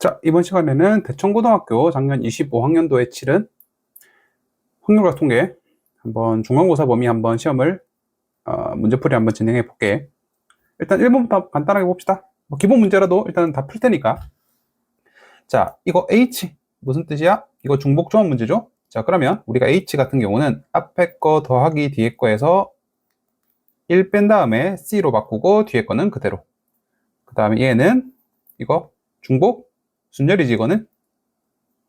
자, 이번 시간에는 대천고등학교 작년 25학년도에 치른 확률과 통계 한번 중간고사 범위 한번 시험을 문제풀이 한번 진행해 볼게. 일단 1번부터 간단하게 봅시다. 뭐 기본 문제라도 일단 다 풀 테니까. 자, 이거 H 무슨 뜻이야? 이거 중복 조합 문제죠? 자, 그러면 우리가 H 같은 경우는 앞에 거 더하기 뒤에 거에서 1 뺀 다음에 C로 바꾸고 뒤에 거는 그대로. 그 다음에 얘는 이거 중복 순열이지 이거는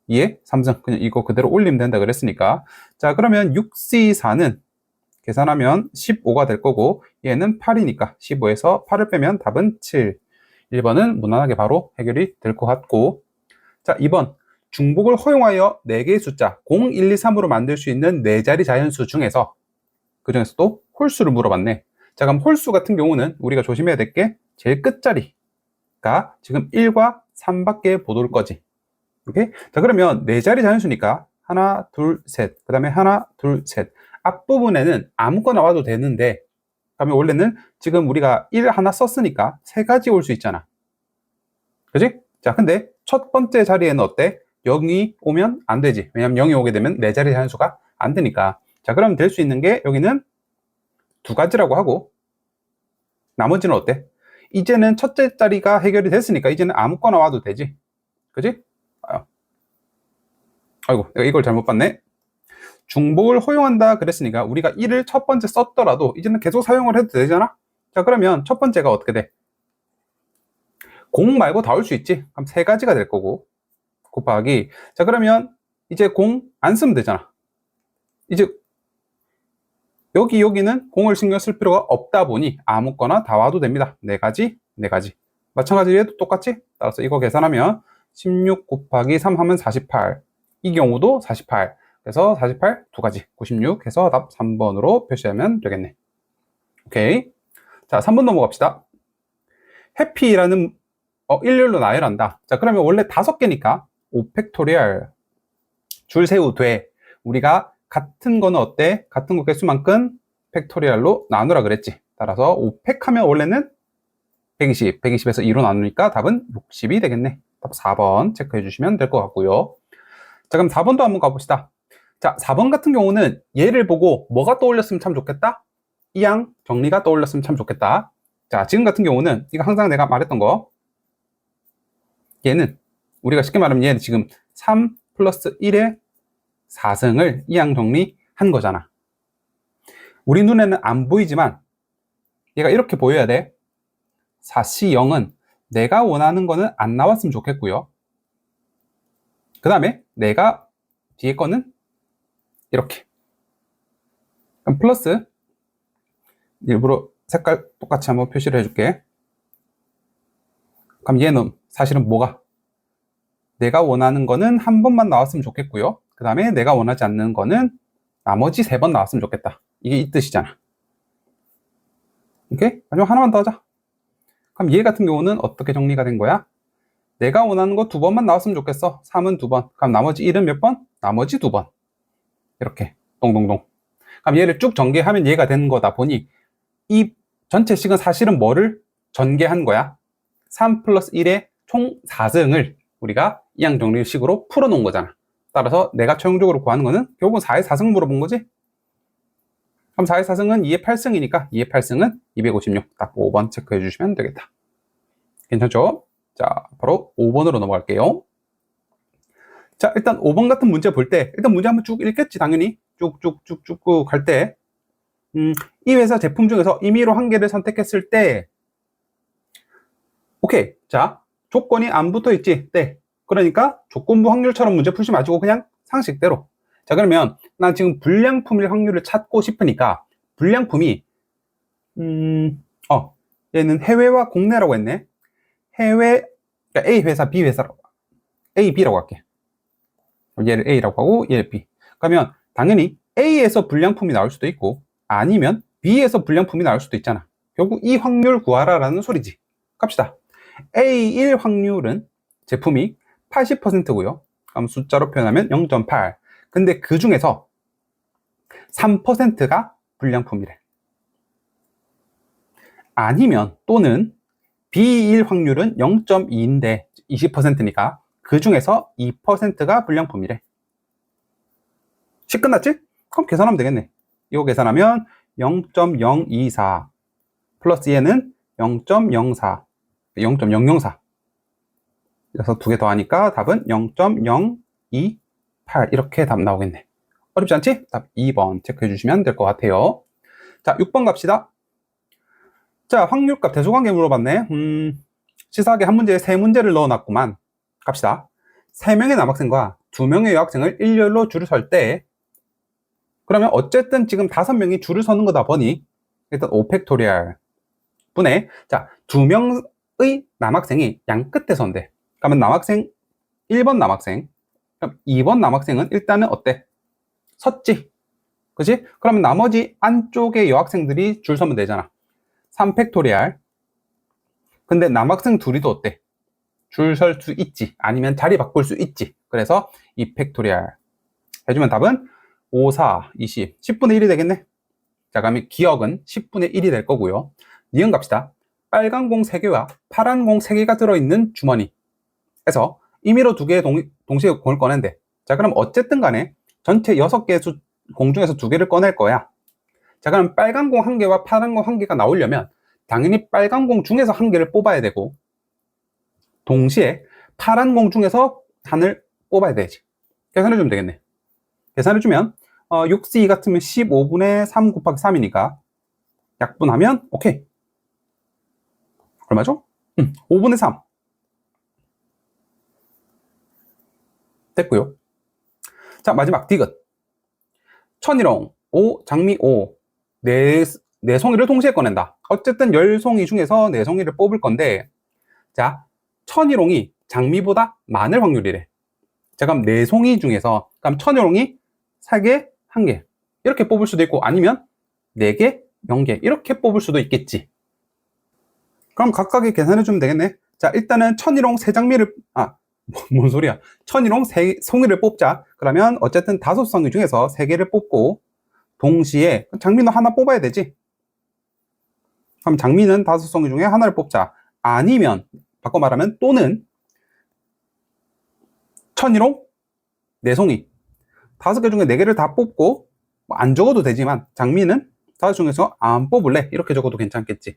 2에 3승 그냥 이거 그대로 올리면 된다 그랬으니까. 자, 그러면 6C4는 계산하면 15가 될 거고 얘는 8이니까 15에서 8을 빼면 답은 7. 1번은 무난하게 바로 해결이 될 것 같고, 자, 2번 중복을 허용하여 4개의 숫자 0, 1, 2, 3으로 만들 수 있는 4자리 자연수 중에서 그 중에서도 홀수를 물어봤네. 자, 그럼 홀수 같은 경우는 우리가 조심해야 될 게 제일 끝자리가 지금 1과 3밖에 못 올 거지. 오케이? 자, 그러면 4자리 자연수니까 하나, 둘, 셋. 그 다음에 하나, 둘, 셋. 앞부분에는 아무거나 와도 되는데, 그러면 원래는 지금 우리가 1 하나 썼으니까 3가지 올 수 있잖아. 그지? 자, 근데 첫 번째 자리에는 어때? 0이 오면 안 되지. 왜냐면 0이 오게 되면 4자리 자연수가 안 되니까. 자, 그럼 될 수 있는 게 여기는 2가지라고 하고, 나머지는 어때? 이제는 첫째 자리가 해결이 됐으니까 이제는 아무거나 와도 되지. 그지? 아이고, 내가 이걸 잘못 봤네. 중복을 허용한다 그랬으니까 우리가 1을 첫 번째 썼더라도 이제는 계속 사용을 해도 되잖아. 자, 그러면 첫 번째가 어떻게 돼? 0 말고 다 올 수 있지. 그럼 3가지가 될 거고 곱하기. 자, 그러면 이제 0 안 쓰면 되잖아. 이제 여기는 0을 신경 쓸 필요가 없다 보니 아무거나 다 와도 됩니다. 4가지. 마찬가지로 얘도 똑같이. 따라서 이거 계산하면 16 곱하기 3 하면 48. 이 경우도 48. 그래서 48 2가지 96 해서 답 3번으로 표시하면 되겠네. 오케이. 자, 3번 넘어갑시다. 해피라는 일렬로 나열한다. 자, 그러면 원래 5개니까 5팩토리얼 줄 세우 돼. 우리가 같은 거는 어때? 같은 거 개수만큼 팩토리얼로 나누라 그랬지. 따라서 5팩 하면 원래는 120, 120에서 2로 나누니까 답은 60이 되겠네. 답 4번 체크해 주시면 될 것 같고요. 자, 그럼 4번도 한번 가봅시다. 자, 4번 같은 경우는 얘를 보고 뭐가 떠올렸으면 참 좋겠다? 이항 정리가 떠올렸으면 참 좋겠다. 자, 지금 같은 경우는 이거 항상 내가 말했던 거, 얘는 우리가 쉽게 말하면 얘는 지금 3 플러스 1의 4승을 이항 정리한 거잖아. 우리 눈에는 안 보이지만 얘가 이렇게 보여야 돼. 4C 0은 내가 원하는 거는 안 나왔으면 좋겠고요. 그 다음에 내가 뒤에 거는 이렇게. 그럼 플러스, 일부러 색깔 똑같이 한번 표시를 해줄게. 그럼 얘는 사실은 뭐가? 내가 원하는 거는 한 번만 나왔으면 좋겠고요. 그 다음에 내가 원하지 않는 거는 나머지 3번 나왔으면 좋겠다. 이게 이 뜻이잖아. 오케이? 마지막 하나만 더 하자. 그럼 얘 같은 경우는 어떻게 정리가 된 거야? 내가 원하는 거 2번만 나왔으면 좋겠어. 3은 2번. 그럼 나머지 1은 몇 번? 나머지 2번. 이렇게 동동동. 그럼 얘를 쭉 전개하면 얘가 되는 거다 보니 이 전체 식은 사실은 뭐를 전개한 거야? 3 플러스 1의 총 4승을 우리가 이항 정리식으로 풀어놓은 거잖아. 따라서 내가 최종적으로 구하는 거는 결국은 4의 4승 물어본 거지. 그럼 4의 4승은 2의 8승이니까 2의 8승은 256. 딱 5번 체크해 주시면 되겠다. 괜찮죠? 자, 바로 5번으로 넘어갈게요. 자, 일단 5번 같은 문제 볼 때 일단 문제 한번 쭉 읽겠지. 당연히 쭉쭉쭉쭉 갈 때 이 회사 제품 중에서 임의로 한 개를 선택했을 때, 오케이. 자, 조건이 안 붙어 있지. 네. 그러니까 조건부 확률처럼 문제 풀지 마시고 그냥 상식대로. 자, 그러면 난 지금 불량품일 확률을 찾고 싶으니까 불량품이 얘는 해외와 국내라고 했네. 해외, 그러니까 A 회사, B 회사라고, A, B라고 할게. 얘를 A라고 하고 얘를 B. 그러면 당연히 A에서 불량품이 나올 수도 있고 아니면 B에서 불량품이 나올 수도 있잖아. 결국 이 확률 구하라라는 소리지. 갑시다. A1 확률은 제품이 80%고요. 그럼 숫자로 표현하면 0.8. 근데 그 중에서 3%가 불량품이래. 아니면 또는 B1 확률은 0.2인데 20%니까 그 중에서 2%가 불량품이래. 10 끝났지? 그럼 계산하면 되겠네. 이거 계산하면 0.024 플러스 얘는 0.04 0.004 그래서 두 개 더하니까 답은 0.028 이렇게 답 나오겠네. 어렵지 않지? 답 2번 체크해 주시면 될 것 같아요. 자, 6번 갑시다. 자, 확률값 대소관계 물어봤네. 치사하게 한 문제에 세 문제를 넣어놨구만. 갑시다. 3명의 남학생과 2명의 여학생을 일렬로 줄을 설 때, 그러면 어쨌든 지금 5명이 줄을 서는 거다 보니 일단 5팩토리얼 분의, 자, 2명의 남학생이 양 끝에 선대. 그러면 남학생 1번 남학생, 그럼 2번 남학생은 일단은 어때? 섰지. 그치? 그러면 나머지 안쪽에 여학생들이 줄 서면 되잖아. 3팩토리얼. 근데 남학생 둘이도 어때? 줄 설 수 있지. 아니면 자리 바꿀 수 있지. 그래서 2팩토리얼 해주면 답은 5, 4, 20. 10분의 1이 되겠네. 자, 그러면 기억은 10분의 1이 될 거고요. 니은 갑시다. 빨간 공 3개와 파란 공 3개가 들어있는 주머니. 해서 임의로 2개 동시에 공을 꺼낸대. 자, 그럼 어쨌든 간에 전체 6개 공 중에서 2개를 꺼낼 거야. 자, 그럼 빨간 공 1개와 파란 공 1개가 나오려면 당연히 빨간 공 중에서 1개를 뽑아야 되고 동시에 파란 공 중에서 하나를 뽑아야 되지. 계산해주면 되겠네. 계산해주면 6C 같으면 15분의 3 곱하기 3이니까 약분하면 오케이. 얼마죠? 5분의 3 됐고요. 자, 마지막 디귿. 천일홍 5, 장미 5 네 송이를 동시에 꺼낸다. 어쨌든 10송이 중에서 4송이를 뽑을 건데, 자, 천일홍이 장미보다 많을 확률이래. 자, 그럼 4송이 중에서, 그럼 천일홍이 3개, 1개 이렇게 뽑을 수도 있고, 아니면 4개, 0개 이렇게 뽑을 수도 있겠지. 그럼 각각의 계산해 주면 되겠네. 자, 일단은 천일홍 3장미를 뭔 소리야. 천일홍 3송이를 뽑자. 그러면 어쨌든 5송이 중에서 3개를 뽑고 동시에 장미는 하나 뽑아야 되지. 그럼 장미는 5송이 중에 하나를 뽑자. 아니면 바꿔 말하면 또는 천일홍 4송이 5개 중에 4개를 다 뽑고 안 적어도 되지만 장미는 5 중에서 안 뽑을래 이렇게 적어도 괜찮겠지.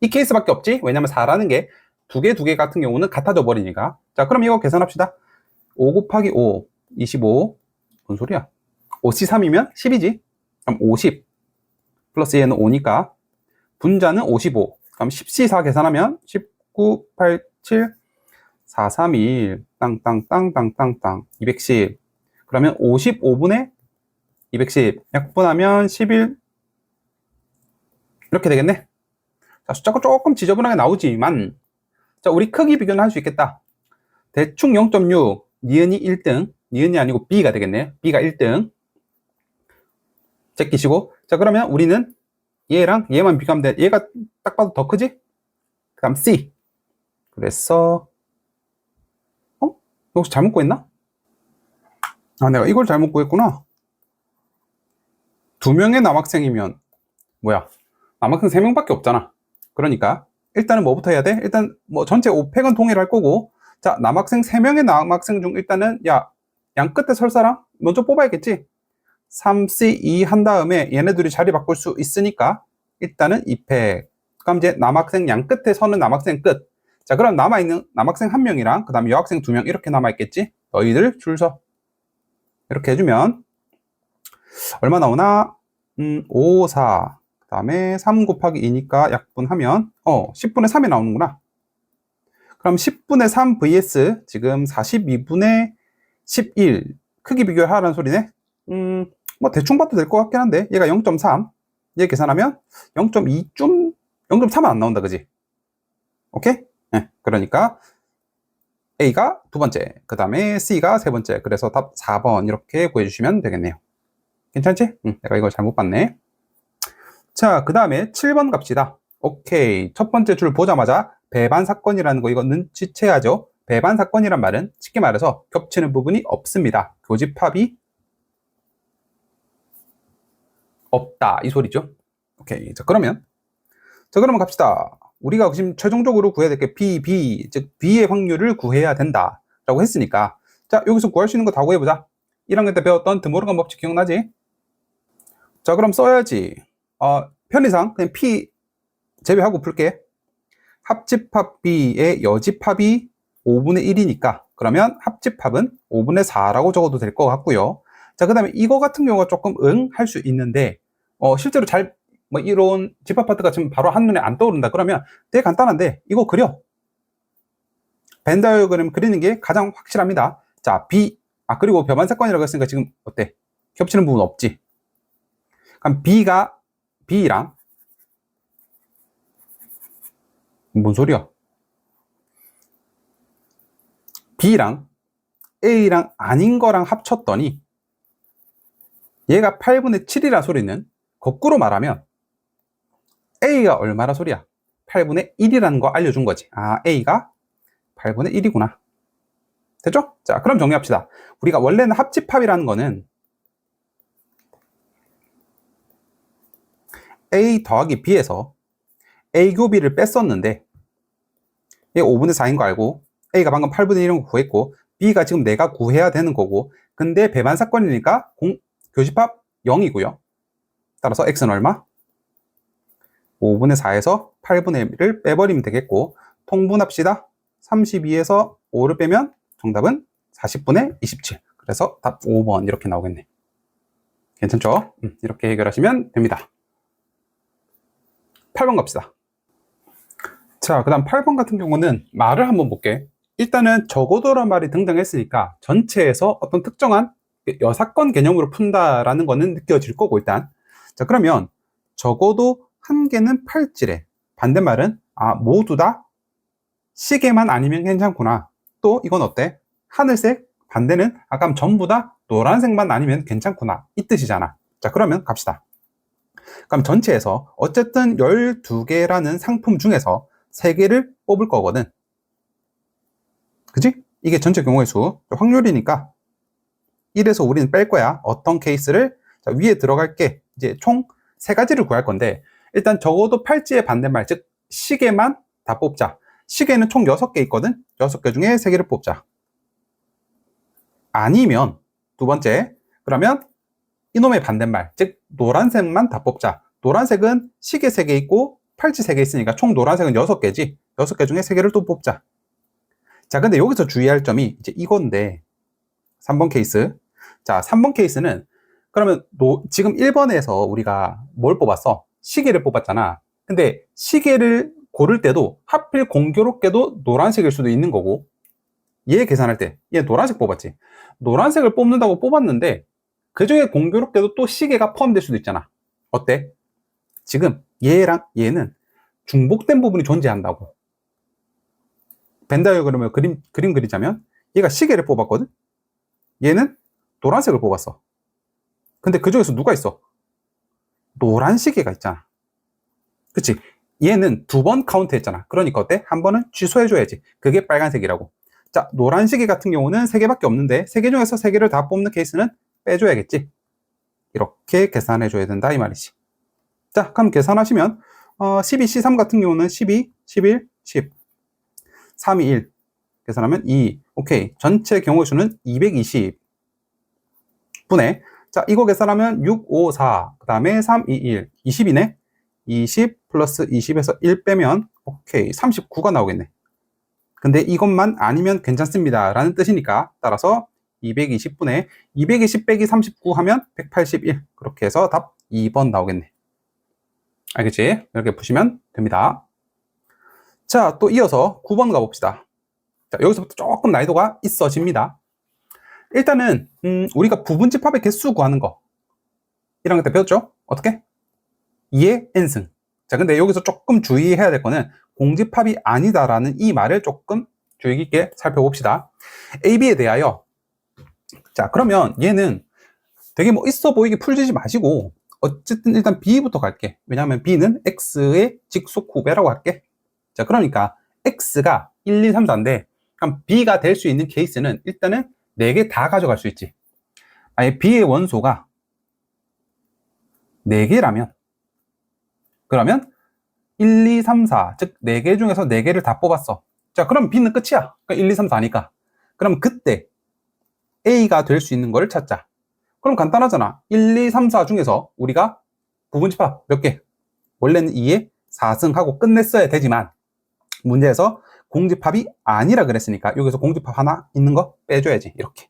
이 케이스밖에 없지. 왜냐면 4라는 게 2개 같은 경우는 같아져 버리니까. 자, 그럼 이거 계산합시다. 5 곱하기 5 25 뭔 소리야. 5C3이면 10이지. 그럼 50 플러스 얘는 5니까 분자는 55. 그럼 10C4 계산하면 19, 8, 7, 4, 3, 1 땅땅땅땅땅땅 210. 그러면 55분의 210 약분하면 11 이렇게 되겠네. 자, 숫자가 조금 지저분하게 나오지만, 자, 우리 크기 비교는 할 수 있겠다. 대충 0.6 니은이 1등, 니은이 아니고 B가 되겠네. B가 1등 제끼시고, 자, 그러면 우리는 얘랑 얘만 비교하면 돼. 얘가 딱 봐도 더 크지? 그 다음 C. 그래서 혹시 잘못 구했나? 내가 이걸 잘못 구했구나. 2명의 남학생이면 뭐야, 남학생 3명밖에 없잖아. 그러니까 일단은 뭐부터 해야 돼? 일단 뭐 전체 5팩은 동일할 거고, 자, 남학생 3명의 남학생 중 일단은 양 끝에 설 사람 먼저 뽑아야겠지. 3C2 한 다음에 얘네들이 자리 바꿀 수 있으니까 일단은 2팩. 그럼 이제 남학생 양 끝에 서는 남학생 끝. 자, 그럼 남아있는 남학생 1명이랑 그 다음에 여학생 2명 이렇게 남아있겠지. 너희들 줄 서. 이렇게 해주면 얼마 나오나? 5, 4 그 다음에 3 곱하기 2니까 약분하면 10분의 3이 나오는구나. 그럼 10분의 3 vs 지금 42분의 11 크기 비교하라는 소리네. 뭐 대충 봐도 될 것 같긴 한데 얘가 0.3 얘 계산하면 0.2쯤 0.3은 안 나온다, 그지? 오케이? 네, 그러니까 A가 두 번째, 그 다음에 C가 세 번째. 그래서 답 4번 이렇게 구해주시면 되겠네요. 괜찮지? 내가 이걸 잘못 봤네. 자, 그 다음에 7번 갑시다. 오케이. 첫 번째 줄 보자마자 배반 사건이라는 거 이거 눈치채야죠. 배반 사건이란 말은 쉽게 말해서 겹치는 부분이 없습니다. 교집합이 없다 이 소리죠. 오케이. 자, 그러면 갑시다. 우리가 지금 최종적으로 구해야 될 게 B, 즉 B의 확률을 구해야 된다 라고 했으니까, 자, 여기서 구할 수 있는 거 다 구해보자. 1학년 때 배웠던 드모르간 법칙 기억나지? 자, 그럼 써야지. 편의상 그냥 P 제외하고 풀게. 합집합 B의 여집합이 5분의 1이니까 그러면 합집합은 5분의 4라고 적어도 될 것 같고요. 자, 그 다음에 이거 같은 경우가 조금 할 수 있는데 실제로 잘 뭐 이런 집합 파트가 지금 바로 한눈에 안 떠오른다 그러면 되게 간단한데 이거 그려. 벤 다이어그램 그리는 게 가장 확실합니다. 자, B 그리고 벼반사건이라고 했으니까 지금 어때? 겹치는 부분 없지? 그럼 B랑 뭔 소리야? B랑 A랑 아닌 거랑 합쳤더니 얘가 8분의 7이라 소리는 거꾸로 말하면 A가 얼마라 소리야? 8분의 1이라는 거 알려준 거지. A가 8분의 1이구나. 됐죠? 자, 그럼 정리합시다. 우리가 원래는 합집합이라는 거는 A 더하기 B에서 A 교비를 뺐었는데 얘 5분의 4인 거 알고 A가 방금 8분의 1인 거 구했고 B가 지금 내가 구해야 되는 거고 근데 배반사건이니까 교집합 0이고요. 따라서 X는 얼마? 5분의 4에서 8분의 1을 빼버리면 되겠고 통분합시다. 32에서 5를 빼면 정답은 40분의 27. 그래서 답 5번 이렇게 나오겠네. 괜찮죠? 이렇게 해결하시면 됩니다. 8번 갑시다. 자, 그 다음 8번 같은 경우는 말을 한번 볼게. 일단은 적어도란 말이 등장했으니까 전체에서 어떤 특정한 여사건 개념으로 푼다라는 거는 느껴질 거고 일단. 자, 그러면 적어도 한 개는 팔찌래. 반대말은 모두 다 시계만 아니면 괜찮구나. 또 이건 어때? 하늘색 반대는 아까 전부 다 노란색만 아니면 괜찮구나. 이 뜻이잖아. 자, 그러면 갑시다. 그럼 전체에서 어쨌든 12개라는 상품 중에서 3개를 뽑을 거거든. 그치? 이게 전체 경우의 수. 확률이니까 1에서 우리는 뺄 거야. 어떤 케이스를? 자, 위에 들어갈게. 이제 총 3가지를 구할 건데 일단 적어도 팔찌의 반대말, 즉 시계만 다 뽑자. 시계는 총 6개 있거든. 6개 중에 3개를 뽑자. 아니면 두 번째, 그러면 이놈의 반대말, 즉 노란색만 다 뽑자. 노란색은 시계 3개 있고 팔찌 3개 있으니까 총 노란색은 6개지. 6개 중에 3개를 또 뽑자. 자, 근데 여기서 주의할 점이 이제 이건데 3번 케이스. 자, 3번 케이스는 그러면 지금 1번에서 우리가 뭘 뽑았어? 시계를 뽑았잖아. 근데 시계를 고를 때도 하필 공교롭게도 노란색일 수도 있는 거고 얘 계산할 때 얘 노란색 뽑았지. 노란색을 뽑는다고 뽑았는데 그중에 공교롭게도 또 시계가 포함될 수도 있잖아. 어때? 지금 얘랑 얘는 중복된 부분이 존재한다고. 벤 다이어그램을 그림 그리자면 얘가 시계를 뽑았거든? 얘는 노란색을 뽑았어. 근데 그 중에서 누가 있어? 노란 시계가 있잖아. 그치? 얘는 2번 카운트 했잖아. 그러니까 어때? 한 번은 취소해줘야지. 그게 빨간색이라고. 자, 노란 시계 같은 경우는 3개밖에 없는데 3개 중에서 3개를 다 뽑는 케이스는 빼줘야겠지. 이렇게 계산해줘야 된다 이 말이지. 자, 그럼 계산하시면 12, C3 같은 경우는 12, 11, 10 3, 2, 1 계산하면 2. 오케이. 전체 경우의 수는 220 분의 자, 이거 계산하면 6, 5, 4 그 다음에 3, 2, 1 20이네. 20 플러스 20에서 1 빼면 오케이 39가 나오겠네. 근데 이것만 아니면 괜찮습니다 라는 뜻이니까 따라서 220분의 220 빼기 39 하면 181 그렇게 해서 답 2번 나오겠네. 알겠지? 이렇게 푸시면 됩니다. 자, 또 이어서 9번 가봅시다. 자, 여기서부터 조금 난이도가 있어집니다. 일단은 우리가 부분집합의 개수 구하는 거 1학년 때 배웠죠? 어떻게? 2의 n승. 자, 근데 여기서 조금 주의해야 될 거는 공집합이 아니다라는 이 말을 조금 주의 깊게 살펴봅시다. AB에 대하여 자, 그러면 얘는 되게 뭐 있어 보이게 풀지 마시고 어쨌든 일단 B부터 갈게. 왜냐하면 B는 X의 직속 후배라고 할게. 자, 그러니까 X가 1, 2, 3, 4인데 그럼 B가 될 수 있는 케이스는 일단은 4개 다 가져갈 수 있지. 아예 B의 원소가 4개라면 그러면 1, 2, 3, 4, 즉 4개 중에서 4개를 다 뽑았어. 자, 그럼 B는 끝이야. 그러니까 1, 2, 3, 4니까. 그럼 그때 A가 될 수 있는 거를 찾자. 그럼 간단하잖아. 1, 2, 3, 4 중에서 우리가 부분집합 몇 개? 원래는 2에 4승하고 끝냈어야 되지만 문제에서 공집합이 아니라 그랬으니까 여기서 공집합 하나 있는 거 빼줘야지. 이렇게.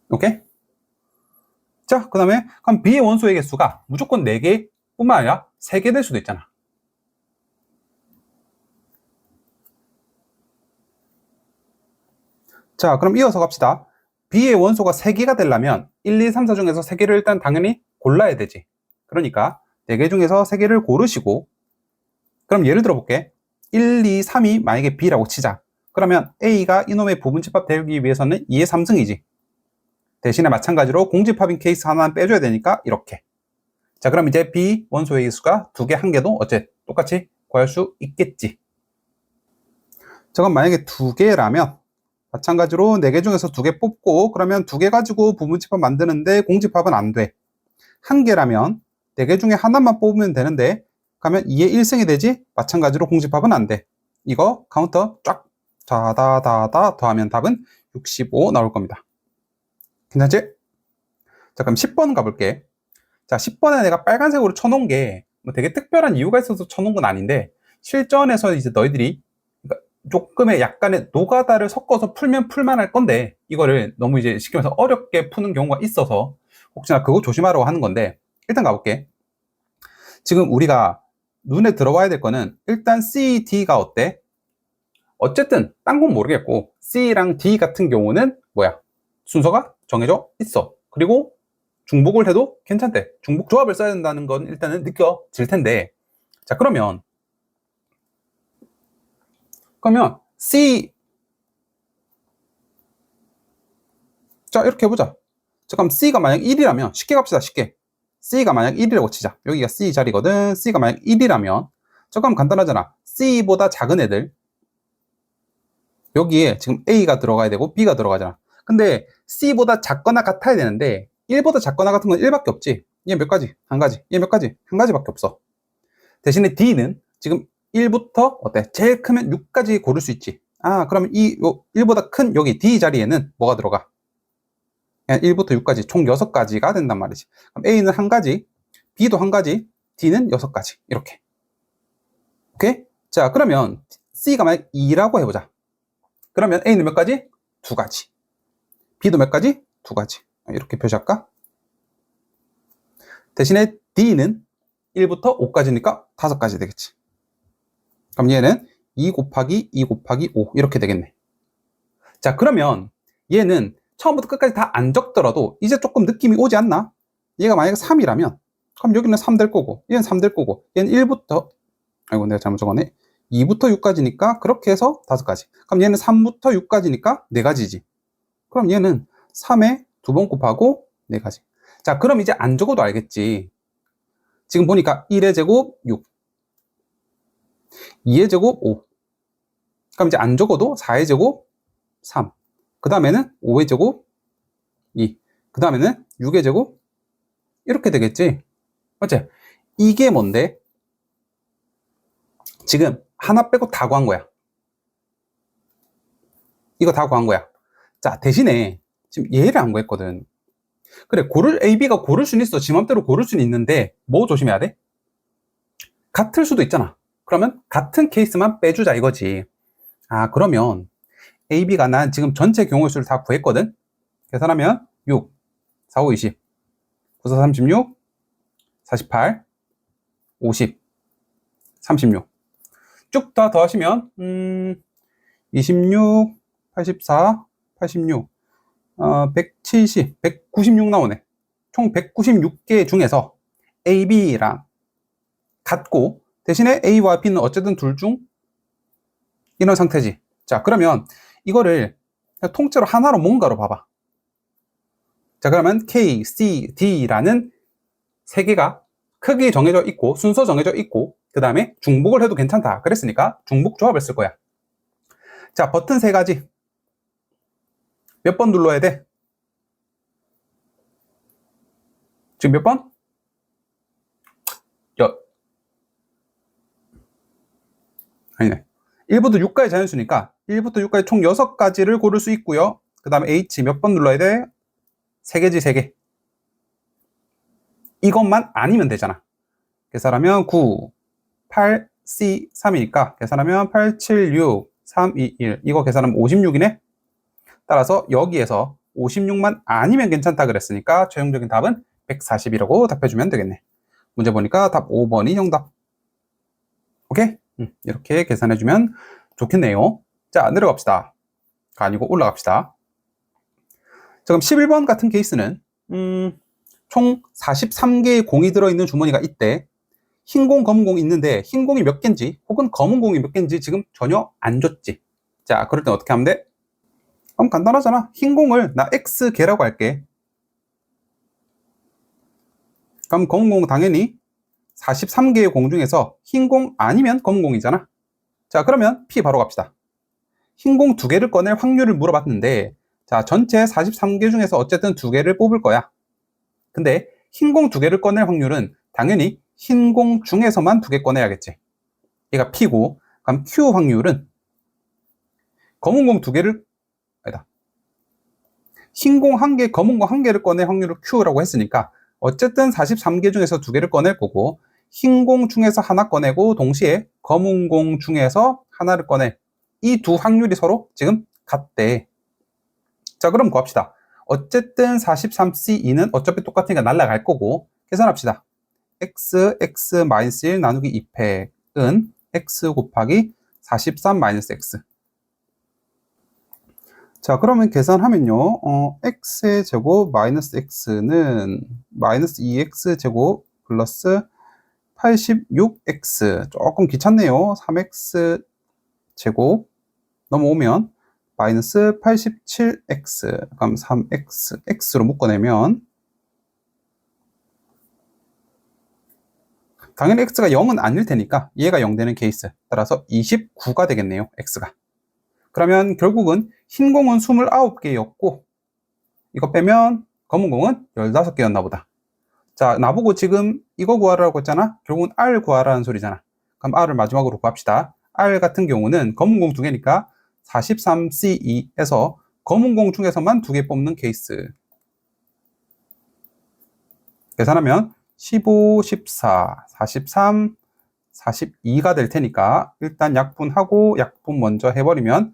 오케이? 자, 그 다음에 그럼 B의 원소의 개수가 무조건 4개 뿐만 아니라 3개 될 수도 있잖아. 자, 그럼 이어서 갑시다. B의 원소가 3개가 되려면 1, 2, 3, 4 중에서 3개를 일단 당연히 골라야 되지. 그러니까 4개 중에서 3개를 고르시고, 그럼 예를 들어 볼게. 1, 2, 3이 만약에 B라고 치자. 그러면 A가 이놈의 부분집합 되기 위해서는 2의 3승이지. 대신에 마찬가지로 공집합인 케이스 하나는 빼줘야 되니까 이렇게. 자, 그럼 이제 B 원소의 개수가 2개, 1개도 어째 똑같이 구할 수 있겠지. 저건 만약에 2개라면 마찬가지로 4개 중에서 2개 뽑고, 그러면 2개 가지고 부분집합 만드는데 공집합은 안 돼. 1개라면 4개 중에 하나만 뽑으면 되는데 가면 2의 1승이 되지. 마찬가지로 공집합은 안 돼. 이거 카운터 쫙 다다다다 더하면 답은 65 나올 겁니다. 괜찮지? 자, 그럼 10번 가볼게. 자, 10번에 내가 빨간색으로 쳐놓은 게 뭐 되게 특별한 이유가 있어서 쳐놓은 건 아닌데, 실전에서 이제 너희들이 조금의 약간의 노가다를 섞어서 풀면 풀만할 건데, 이거를 너무 이제 쉽게 말해서 어렵게 푸는 경우가 있어서 혹시나 그거 조심하라고 하는 건데, 일단 가볼게. 지금 우리가 눈에 들어와야 될 거는 일단 C, D가 어때? 어쨌든 딴 건 모르겠고 C랑 D 같은 경우는 뭐야? 순서가 정해져 있어. 그리고 중복을 해도 괜찮대. 중복 조합을 써야 된다는 건 일단은 느껴질 텐데, 자, 그러면 C, 자, 이렇게 해보자. 자, 그럼 C가 만약 1이라면 쉽게 갑시다. 쉽게. C가 만약 1이라고 치자. 여기가 C 자리거든. C가 만약 1이라면 자, 그럼 간단하잖아. C보다 작은 애들, 여기에 지금 A가 들어가야 되고 B가 들어가잖아. 근데 C보다 작거나 같아야 되는데 1보다 작거나 같은 건 1밖에 없지. 얘 몇 가지? 한 가지. 얘 몇 가지? 한 가지밖에 없어. 대신에 D는 지금 1부터 어때? 제일 크면 6까지 고를 수 있지. 아, 그러면 이 1보다 큰 여기 D 자리에는 뭐가 들어가? 1부터 6까지 총 6가지가 된단 말이지. 그럼 A는 한 가지, B도 한 가지, D는 6가지. 이렇게. 오케이? 자, 그러면 C가 만약 2라고 해보자. 그러면 A는 몇 가지? 2가지. B도 몇 가지? 2가지. 이렇게 표시할까? 대신에 D는 1부터 5까지니까 5가지 되겠지. 그럼 얘는 2 곱하기 2 곱하기 5 이렇게 되겠네. 자, 그러면 얘는 처음부터 끝까지 다 안 적더라도 이제 조금 느낌이 오지 않나? 얘가 만약에 3이라면 그럼 여기는 3 될 거고, 얘는 3 될 거고, 얘는 1부터, 아이고 내가 잘못 적었네. 2부터 6까지니까 그렇게 해서 5가지. 그럼 얘는 3부터 6까지니까 4가지지. 그럼 얘는 3에 2번 곱하고 4가지. 자, 그럼 이제 안 적어도 알겠지. 지금 보니까 1의 제곱 6, 2의 제곱 5. 그럼 이제 안 적어도 4의 제곱 3. 그 다음에는 5의 제곱 2. 그 다음에는 6의 제곱 이렇게 되겠지. 맞지? 이게 뭔데? 지금 하나 빼고 다 구한 거야. 이거 다 구한 거야. 자, 대신에 지금 얘를 안 구했거든. 그래, AB가 고를 수는 있어. 지 맘대로 고를 수는 있는데 뭐 조심해야 돼? 같을 수도 있잖아. 그러면 같은 케이스만 빼주자 이거지. 아, 그러면 AB가 난 지금 전체 경우의 수를 다 구했거든. 계산하면 6, 4, 5, 20, 9, 4, 36, 48, 50, 36. 쭉 다 더하시면 26, 84, 86, 170, 196 나오네. 총 196개 중에서 A, B랑 같고 대신에 A와 B는 어쨌든 둘 중 이런 상태지. 자, 그러면 이거를 통째로 하나로 뭔가로 봐봐. 자, 그러면 K, C, D라는 세 개가 크기 정해져 있고 순서 정해져 있고 그 다음에 중복을 해도 괜찮다 그랬으니까 중복 조합을 쓸 거야. 자, 버튼 3가지 몇 번 눌러야 돼? 지금 몇 번? 아니네. 1부터 6까지 자연수니까 1부터 6까지 총 6가지를 고를 수 있고요. 그 다음에 H 몇 번 눌러야 돼? 3개지 3개. 이것만 아니면 되잖아. 계산하면 9, 8, C, 3이니까 계산하면 8, 7, 6, 3, 2, 1. 이거 계산하면 56이네. 따라서 여기에서 56만 아니면 괜찮다 그랬으니까 최종적인 답은 140이라고 답해주면 되겠네. 문제 보니까 답 5번이 정답. 오케이? 이렇게 계산해주면 좋겠네요. 자, 내려갑시다. 아니고 올라갑시다. 자, 그럼 11번 같은 케이스는 총 43개의 공이 들어있는 주머니가 있대. 흰 공, 검은 공이 있는데 흰 공이 몇 개인지 혹은 검은 공이 몇 개인지 지금 전혀 안 줬지. 자, 그럴 땐 어떻게 하면 돼? 그럼 간단하잖아. 흰 공을 나 X개라고 할게. 그럼 검은 공 당연히 43개의 공 중에서 흰 공 아니면 검은 공이잖아. 자, 그러면 P 바로 갑시다. 흰 공 2개를 꺼낼 확률을 물어봤는데, 자, 전체 43개 중에서 어쨌든 2개를 뽑을 거야. 근데 흰 공 2개를 꺼낼 확률은 당연히 흰 공 중에서만 2개 꺼내야겠지. 얘가 P고, 그럼 Q 확률은 검은 공 2개를, 아니다. 흰 공 1개, 검은 공 1개를 꺼낼 확률을 Q라고 했으니까 어쨌든 43개 중에서 2개를 꺼낼 거고, 흰 공 중에서 하나 꺼내고 동시에 검은 공 중에서 하나를 꺼낼 이 두 확률이 서로 지금 같대. 자, 그럼 구합시다. 어쨌든 43C2는 어차피 똑같으니까 날라갈 거고 계산합시다. x(-1) 나누기 2팩은 x 곱하기 43-x. 자, 그러면 계산하면요. x의 제곱 마이너스 x는 마이너스 2x 제곱 플러스 86x. 조금 귀찮네요. 3x 제곱 넘어오면 마이너스 87x. 그럼 3x, x로 묶어내면 당연히 x가 0은 아닐 테니까 얘가 0 되는 케이스. 따라서 29가 되겠네요. x가. 그러면 결국은 흰 공은 29개였고 이거 빼면 검은 공은 15개였나 보다. 자, 나보고 지금 이거 구하라고 했잖아. 결국은 R 구하라는 소리잖아. 그럼 R을 마지막으로 구합시다. R 같은 경우는 검은 공 2개니까 43C2에서 검은 공 중에서만 2개 뽑는 케이스. 계산하면 15, 14, 43, 42가 될 테니까 일단 약분하고 약분 먼저 해버리면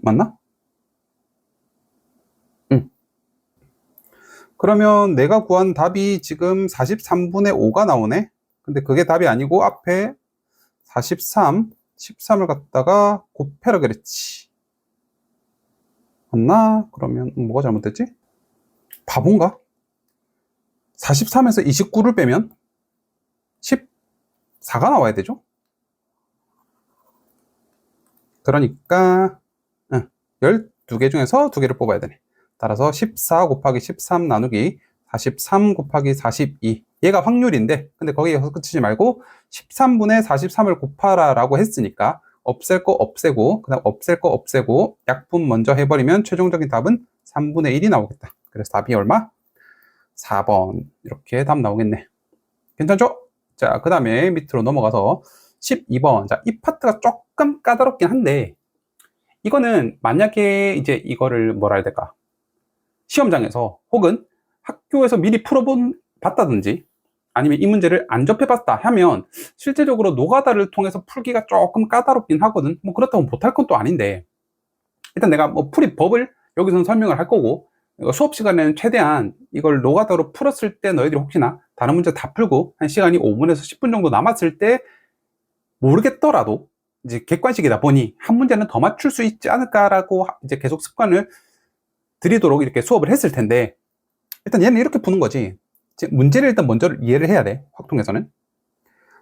맞나? 그러면 내가 구한 답이 지금 43분의 5가 나오네. 근데 그게 답이 아니고 앞에 43, 13을 갖다가 곱해라 그랬지. 맞나? 그러면 뭐가 잘못됐지? 바본가? 43에서 29를 빼면 14가 나와야 되죠? 그러니까 12개 중에서 2개를 뽑아야 되네. 따라서 14 곱하기 13 나누기 43 곱하기 42. 얘가 확률인데 근데 거기에서 끝이지 말고 13분의 43을 곱하라 라고 했으니까 없앨 거 없애고 그 다음 없앨 거 없애고 약분 먼저 해버리면 최종적인 답은 3분의 1이 나오겠다. 그래서 답이 얼마? 4번. 이렇게 답 나오겠네. 괜찮죠? 자, 그 다음에 밑으로 넘어가서 12번. 자, 이 파트가 조금 까다롭긴 한데 이거는 만약에 이제 이거를 뭐라 해야 될까? 시험장에서 혹은 학교에서 미리 봤다든지 아니면 이 문제를 안 접해봤다 하면 실제적으로 노가다를 통해서 풀기가 조금 까다롭긴 하거든. 뭐 그렇다고 못할 건 또 아닌데 일단 내가 뭐 풀이법을 여기서는 설명을 할 거고 수업 시간에는 최대한 이걸 노가다로 풀었을 때 너희들이 혹시나 다른 문제 다 풀고 한 시간이 5분에서 10분 정도 남았을 때 모르겠더라도 이제 객관식이다 보니 한 문제는 더 맞출 수 있지 않을까라고 이제 계속 습관을 드리도록 이렇게 수업을 했을 텐데 일단 얘는 이렇게 푸는 거지. 문제를 일단 먼저 이해를 해야 돼. 확통에서는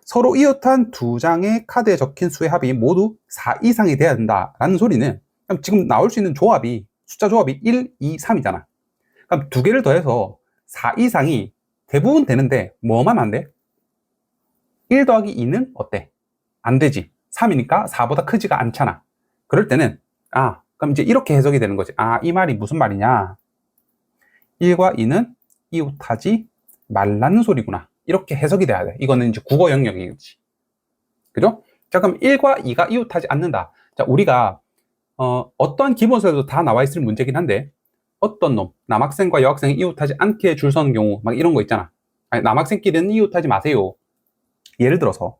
서로 이웃한 2장의 카드에 적힌 수의 합이 모두 4 이상이 돼야 된다라는 소리는 지금 나올 수 있는 조합이 숫자 조합이 1, 2, 3이잖아. 그럼 2개를 더해서 4 이상이 대부분 되는데 뭐만 안 돼? 1 더하기 2는 어때? 안 되지. 3이니까 4보다 크지가 않잖아. 그럴 때는 그럼 이제 이렇게 해석이 되는 거지. 이 말이 무슨 말이냐? 1과 2는 이웃하지 말라는 소리구나. 이렇게 해석이 돼야 돼. 이거는 이제 국어 영역이지. 그죠? 자, 그럼 1과 2가 이웃하지 않는다. 자, 우리가 어떤 기본서에도 다 나와 있을 문제긴 한데, 어떤 놈, 남학생과 여학생이 이웃하지 않게 줄 서는 경우, 막 이런 거 있잖아. 아니, 남학생끼리는 이웃하지 마세요. 예를 들어서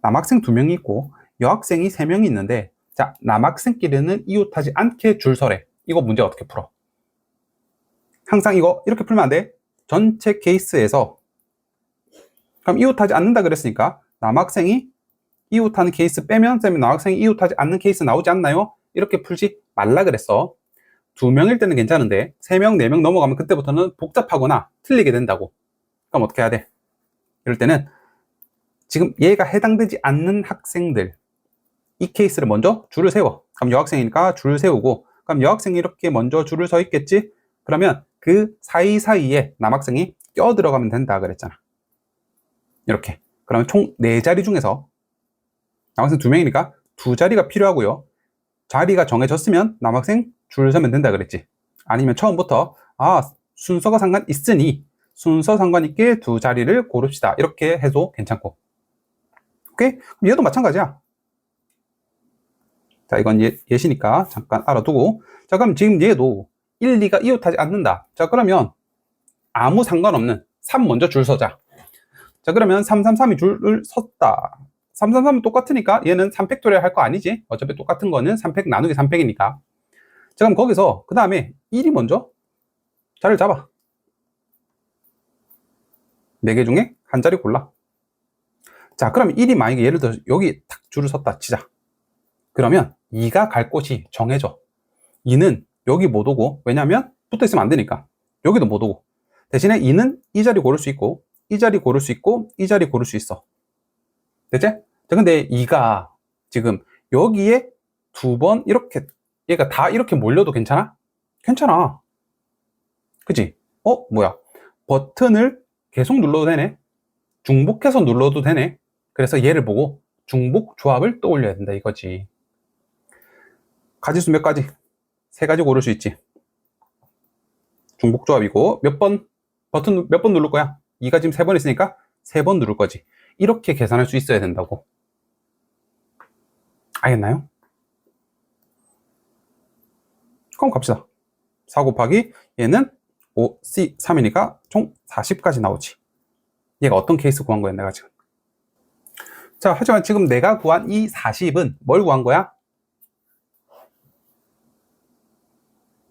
남학생 2명이 있고 여학생이 3명이 있는데, 자, 남학생끼리는 이웃하지 않게 줄 서래. 이거 문제 어떻게 풀어? 항상 이거 이렇게 풀면 안 돼. 전체 케이스에서, 그럼 이웃하지 않는다 그랬으니까 남학생이 이웃하는 케이스 빼면 쌤이 남학생이 이웃하지 않는 케이스 나오지 않나요? 이렇게 풀지 말라 그랬어. 2명일 때는 괜찮은데 3명, 4명 넘어가면 그때부터는 복잡하거나 틀리게 된다고. 그럼 어떻게 해야 돼? 이럴 때는 지금 얘가 해당되지 않는 학생들, 이 케이스를 먼저 줄을 세워. 그럼 여학생이니까 줄 세우고, 그럼 여학생이 이렇게 먼저 줄을 서 있겠지? 그러면 그 사이사이에 남학생이 껴 들어가면 된다 그랬잖아. 이렇게. 그러면 총 4자리 중에서 남학생 2명이니까 2자리가 필요하고요. 자리가 정해졌으면 남학생 줄 서면 된다 그랬지. 아니면 처음부터 순서가 상관 있으니 순서 상관 있게 2자리를 고릅시다. 이렇게 해도 괜찮고. 오케이? 그럼 얘도 마찬가지야. 자, 이건 예시니까 잠깐 알아두고. 자, 그럼 지금 얘도 1, 2가 이웃하지 않는다. 자, 그러면 아무 상관없는 3 먼저 줄 서자. 자, 그러면 3, 3, 3이 줄을 섰다. 3, 3, 3은 똑같으니까 얘는 3팩토리얼 할 거 아니지? 어차피 똑같은 거는 3팩 나누기 3팩이니까. 자, 그럼 거기서 그 다음에 1이 먼저 자리를 잡아. 4개 중에 한 자리 골라. 자, 그럼 1이 만약에 예를 들어서 여기 탁 줄을 섰다 치자. 그러면 2가 갈 곳이 정해져. 2는 여기 못 오고, 왜냐면 붙어 있으면 안 되니까. 여기도 못 오고. 대신에 2는 이 자리 고를 수 있고, 이 자리 고를 수 있고, 이 자리 고를 수 있어. 됐지? 자, 근데 2가 지금 여기에 2번 이렇게, 얘가 다 이렇게 몰려도 괜찮아? 괜찮아. 그치? 뭐야. 버튼을 계속 눌러도 되네? 중복해서 눌러도 되네? 그래서 얘를 보고 중복 조합을 떠올려야 된다 이거지. 가지수 몇 가지? 3가지 고를 수 있지. 중복 조합이고 몇 번, 버튼 몇 번 누를 거야? 2가 지금 3번 있으니까 3번 누를 거지. 이렇게 계산할 수 있어야 된다고. 알겠나요? 그럼 갑시다. 4 곱하기 얘는 5C 3이니까 총 40까지 나오지. 얘가 어떤 케이스 구한 거야 내가 지금. 자, 하지만 지금 내가 구한 이 40은 뭘 구한 거야?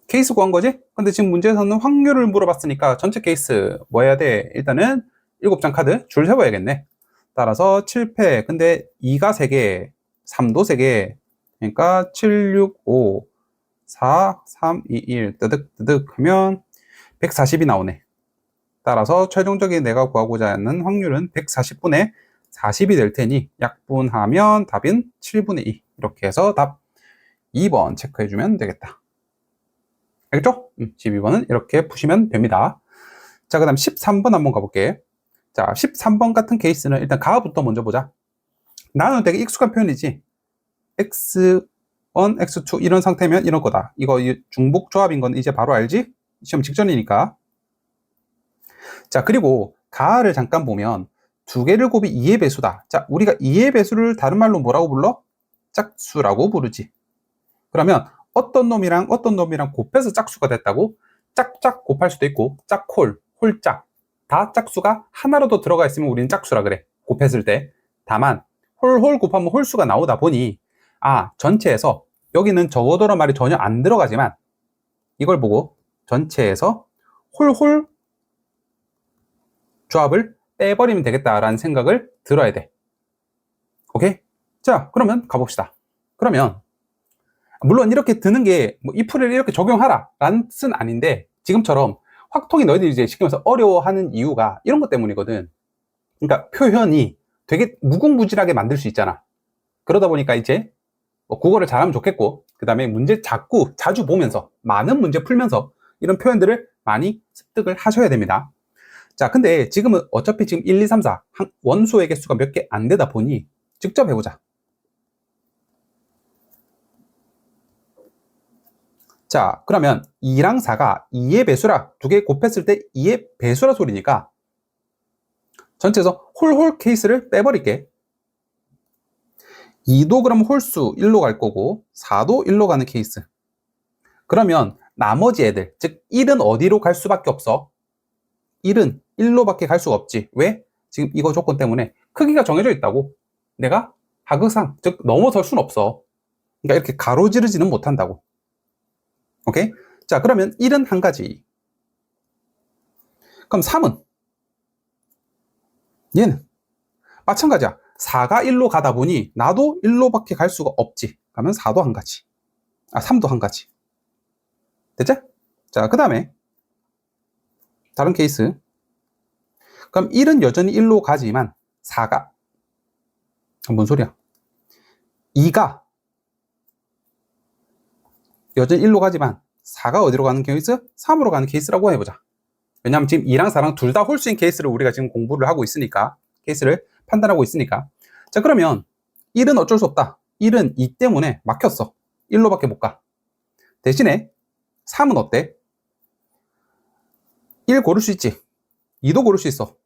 케이스 구한 거지? 근데 지금 문제에서는 확률을 물어봤으니까 전체 케이스 뭐 해야 돼? 일단은 7장 카드 줄 세워야겠네. 따라서 7패. 근데 2가 3개, 3도 3개. 그러니까 7, 6, 5, 4, 3, 2, 1 뜨득뜨득 하면 140이 나오네. 따라서 최종적인 내가 구하고자 하는 확률은 140분의 40이 될 테니 약분하면 답인 7분의 2. 이렇게 해서 답 2번 체크해주면 되겠다. 알겠죠? 12번은 이렇게 푸시면 됩니다. 자, 그 다음 13번 한번 가볼게. 자, 13번 같은 케이스는 일단 가부터 먼저 보자. 나는 되게 익숙한 표현이지. x1, x2 이런 상태면 이런 거다. 이거 중복 조합인 건 이제 바로 알지? 시험 직전이니까. 자, 그리고 가를 잠깐 보면 2개를 곱이 2의 배수다. 자, 우리가 2의 배수를 다른 말로 뭐라고 불러? 짝수라고 부르지. 그러면 어떤 놈이랑 곱해서 짝수가 됐다고? 짝짝 곱할 수도 있고 짝홀, 홀짝 다 짝수가 하나라도 들어가 있으면 우리는 짝수라 그래. 곱했을 때. 다만 홀홀 곱하면 홀수가 나오다 보니 전체에서 여기는 적어도란 말이 전혀 안 들어가지만 이걸 보고 전체에서 홀홀 조합을 빼버리면 되겠다라는 생각을 들어야 돼. 오케이? 자, 그러면 가봅시다. 그러면 물론 이렇게 드는 게 뭐 이 풀이를 이렇게 적용하라 라는 뜻은 아닌데 지금처럼 확통이 너희들이 이제 시키면서 어려워하는 이유가 이런 것 때문이거든. 그러니까 표현이 되게 무궁무진하게 만들 수 있잖아. 그러다 보니까 이제 국어를 잘하면 좋겠고 그 다음에 문제 자주 보면서 많은 문제 풀면서 이런 표현들을 많이 습득을 하셔야 됩니다. 자, 근데 지금은 어차피 지금 1, 2, 3, 4 원소의 개수가 몇 개 안 되다 보니 직접 해보자. 자, 그러면 2랑 4가 2의 배수라, 2개 곱했을 때 2의 배수라 소리니까 전체에서 홀홀 케이스를 빼버릴게. 2도 그럼 홀수 1로 갈 거고 4도 1로 가는 케이스. 그러면 나머지 애들, 즉 1은 어디로 갈 수밖에 없어? 1은 1로밖에 갈 수가 없지. 왜? 지금 이거 조건 때문에 크기가 정해져 있다고. 내가 하극상, 즉 넘어설 순 없어. 그러니까 이렇게 가로지르지는 못한다고. 오케이? 자, 그러면 1은 한 가지. 그럼 3은? 얘는? 마찬가지야. 4가 1로 가다 보니 나도 1로밖에 갈 수가 없지. 그러면 4도 한 가지. 3도 한 가지. 됐지? 자, 그 다음에 다른 케이스. 그럼 1은 여전히 1로 가지만 4가 뭔 소리야? 2가 여전히 1로 가지만 4가 어디로 가는 케이스? 3으로 가는 케이스라고 해보자. 왜냐하면 지금 2랑 4랑 둘 다 홀수인 케이스를 우리가 지금 공부를 하고 있으니까, 케이스를 판단하고 있으니까. 자, 그러면 1은 어쩔 수 없다. 1은 2 때문에 막혔어. 1로밖에 못 가. 대신에 3은 어때? 1 고를 수 있지. 2도 고를 수 있어.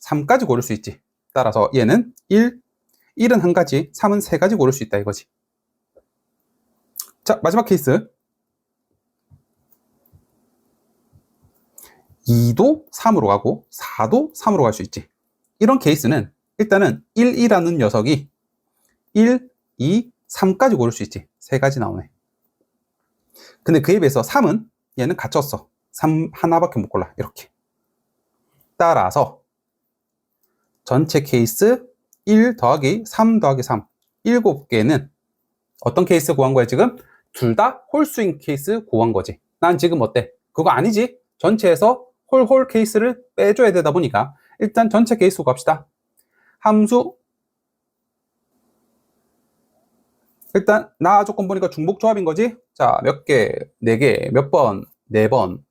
3까지 고를 수 있지. 따라서 얘는 1은 한 가지, 3은 세 가지 고를 수 있다 이거지. 자, 마지막 케이스. 2도 3으로 가고 4도 3으로 갈 수 있지. 이런 케이스는 일단은 1이라는 녀석이 1, 2, 3까지 고를 수 있지. 세 가지 나오네. 근데 그에 비해서 3은 얘는 갇혔어. 3 하나밖에 못 골라. 이렇게. 따라서 전체 케이스 1 더하기 3 더하기 3 7개는 어떤 케이스 구한 거야 지금? 둘 다 홀수인 케이스 구한 거지. 난 지금 어때? 그거 아니지? 전체에서 홀 케이스를 빼줘야 되다 보니까 일단 전체 케이스 구합시다. 함수 일단 나 조건 보니까 중복 조합인 거지? 자, 몇 개? 4개. 몇 번? 4번.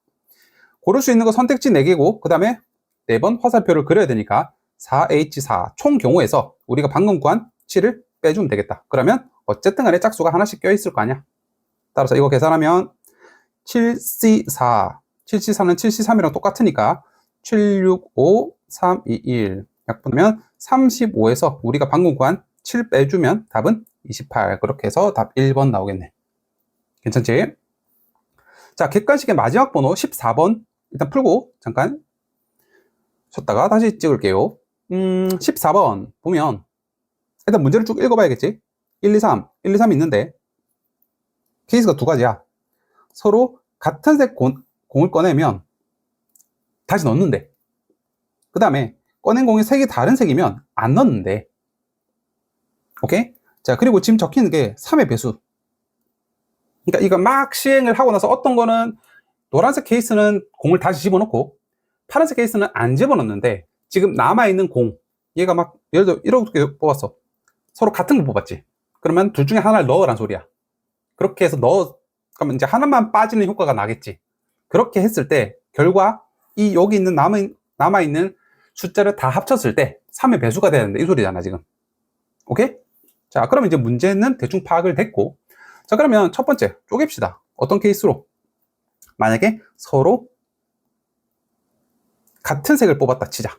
고를 수 있는 거 선택지 4개고 그 다음에 4번 화살표를 그려야 되니까 4H4 총 경우에서 우리가 방금 구한 7을 빼주면 되겠다. 그러면 어쨌든 간에 짝수가 하나씩 껴있을 거 아니야. 따라서 이거 계산하면 7C4 7C4는 7C3이랑 똑같으니까 765 321 약분하면 35에서 우리가 방금 구한 7 빼주면 답은 28. 그렇게 해서 답 1번 나오겠네. 괜찮지? 자, 객관식의 마지막 번호 14번 일단 풀고 잠깐 쉬었다가 다시 찍을게요. 14번 보면 일단 문제를 쭉 읽어봐야겠지. 1, 2, 3, 1, 2, 3 있는데 케이스가 두 가지야. 서로 같은 색 공을 꺼내면 다시 넣는데, 그 다음에 꺼낸 공이 색이 다른 색이면 안 넣는데. 오케이? 자, 그리고 지금 적히는 게 3의 배수. 그러니까 이거 막 시행을 하고 나서 어떤 거는 노란색 케이스는 공을 다시 집어넣고 파란색 케이스는 안 집어넣는데 지금 남아있는 공, 얘가 막 예를 들어 이렇게 뽑았어. 서로 같은 거 뽑았지. 그러면 둘 중에 하나를 넣으란 소리야. 그렇게 해서 그러면 이제 하나만 빠지는 효과가 나겠지. 그렇게 했을 때 결과 이 여기 있는 남아있는 숫자를 다 합쳤을 때 3의 배수가 되는데 이 소리잖아 지금. 오케이? 자, 그러면 이제 문제는 대충 파악을 됐고, 자, 그러면 첫 번째 쪼갭시다. 어떤 케이스로? 만약에 서로 같은 색을 뽑았다 치자.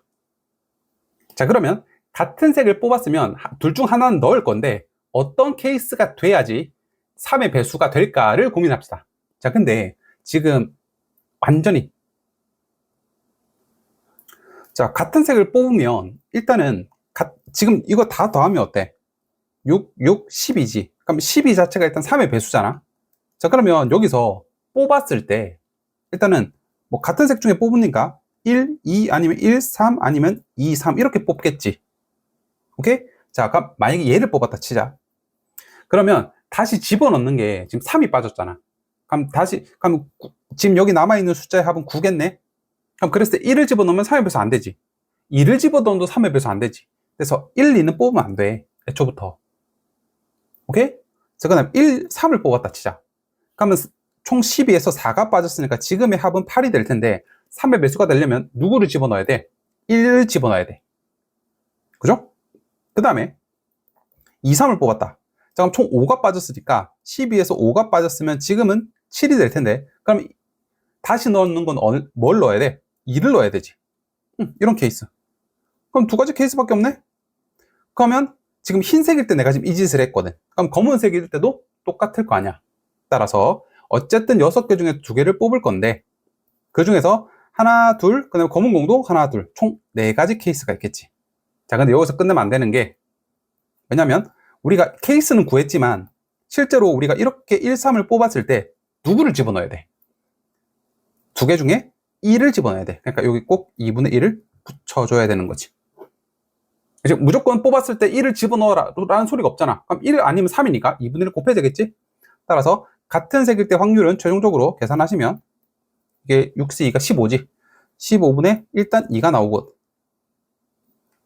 자, 그러면 같은 색을 뽑았으면 둘 중 하나는 넣을 건데 어떤 케이스가 돼야지 3의 배수가 될까를 고민합시다. 자, 근데 지금 완전히 자, 같은 색을 뽑으면 일단은 지금 이거 다 더하면 어때? 6, 6, 12지. 그럼 12 자체가 일단 3의 배수잖아. 자, 그러면 여기서 뽑았을 때 일단은 뭐 같은 색 중에 뽑으니까 1, 2 아니면 1, 3 아니면 2, 3 이렇게 뽑겠지. 오케이? 자, 그럼 만약에 얘를 뽑았다 치자. 그러면 다시 집어넣는 게 지금 3이 빠졌잖아. 그럼 지금 여기 남아있는 숫자의 합은 9겠네? 그럼 그랬을 때 1을 집어넣으면 3의 배수 안 되지. 2를 집어넣어도 3의 배수 안 되지. 그래서 1, 2는 뽑으면 안 돼. 애초부터. 오케이? 자, 그다음 1, 3을 뽑았다 치자. 그러면 총 12에서 4가 빠졌으니까 지금의 합은 8이 될 텐데 3의 배수가 되려면 누구를 집어넣어야 돼? 1을 집어넣어야 돼. 그죠? 그 다음에 2, 3을 뽑았다. 자, 그럼 총 5가 빠졌으니까 12에서 5가 빠졌으면 지금은 7이 될 텐데 그럼 다시 넣는 건 뭘 넣어야 돼? 2를 넣어야 되지. 이런 케이스. 그럼 두 가지 케이스밖에 없네? 그러면 지금 흰색일 때 내가 지금 이 짓을 했거든. 그럼 검은색일 때도 똑같을 거 아니야. 따라서 어쨌든 6개 중에 2개를 뽑을 건데 그 중에서 하나, 둘, 그 다음에 검은 공도 하나, 둘, 총 4가지 케이스가 있겠지. 자, 근데 여기서 끝내면 안 되는 게 왜냐면 우리가 케이스는 구했지만 실제로 우리가 이렇게 1, 3을 뽑았을 때 누구를 집어넣어야 돼? 2개 중에 1을 집어넣어야 돼. 그러니까 여기 꼭 2분의 1을 붙여줘야 되는 거지. 이제 무조건 뽑았을 때 1을 집어넣어라 라는 소리가 없잖아. 그럼 1 아니면 3이니까 2분의 1을 곱해야 되겠지? 따라서 같은 색일 때 확률은 최종적으로 계산하시면 이게 6C2가 15지. 15분의 일단 2가 나오고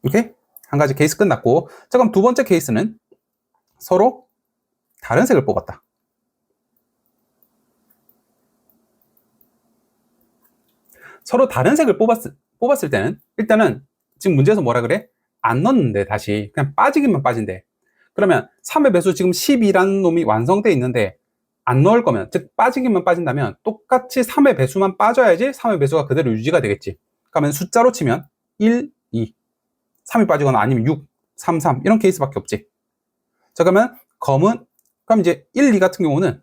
이렇게 한 가지 케이스 끝났고, 자 그럼 두 번째 케이스는 서로 다른 색을 뽑았다. 서로 다른 색을 뽑았을 때는 일단은 지금 문제에서 뭐라 그래? 안 넣는데 다시 그냥 빠지기만 빠진대. 그러면 3의 배수 지금 12라는 놈이 완성돼 있는데 안 넣을 거면, 즉 빠지기만 빠진다면 똑같이 3의 배수만 빠져야지 3의 배수가 그대로 유지가 되겠지. 그러면 숫자로 치면 1, 2, 3이 빠지거나 아니면 6, 3, 3 이런 케이스밖에 없지. 자 그러면 그럼 이제 1, 2 같은 경우는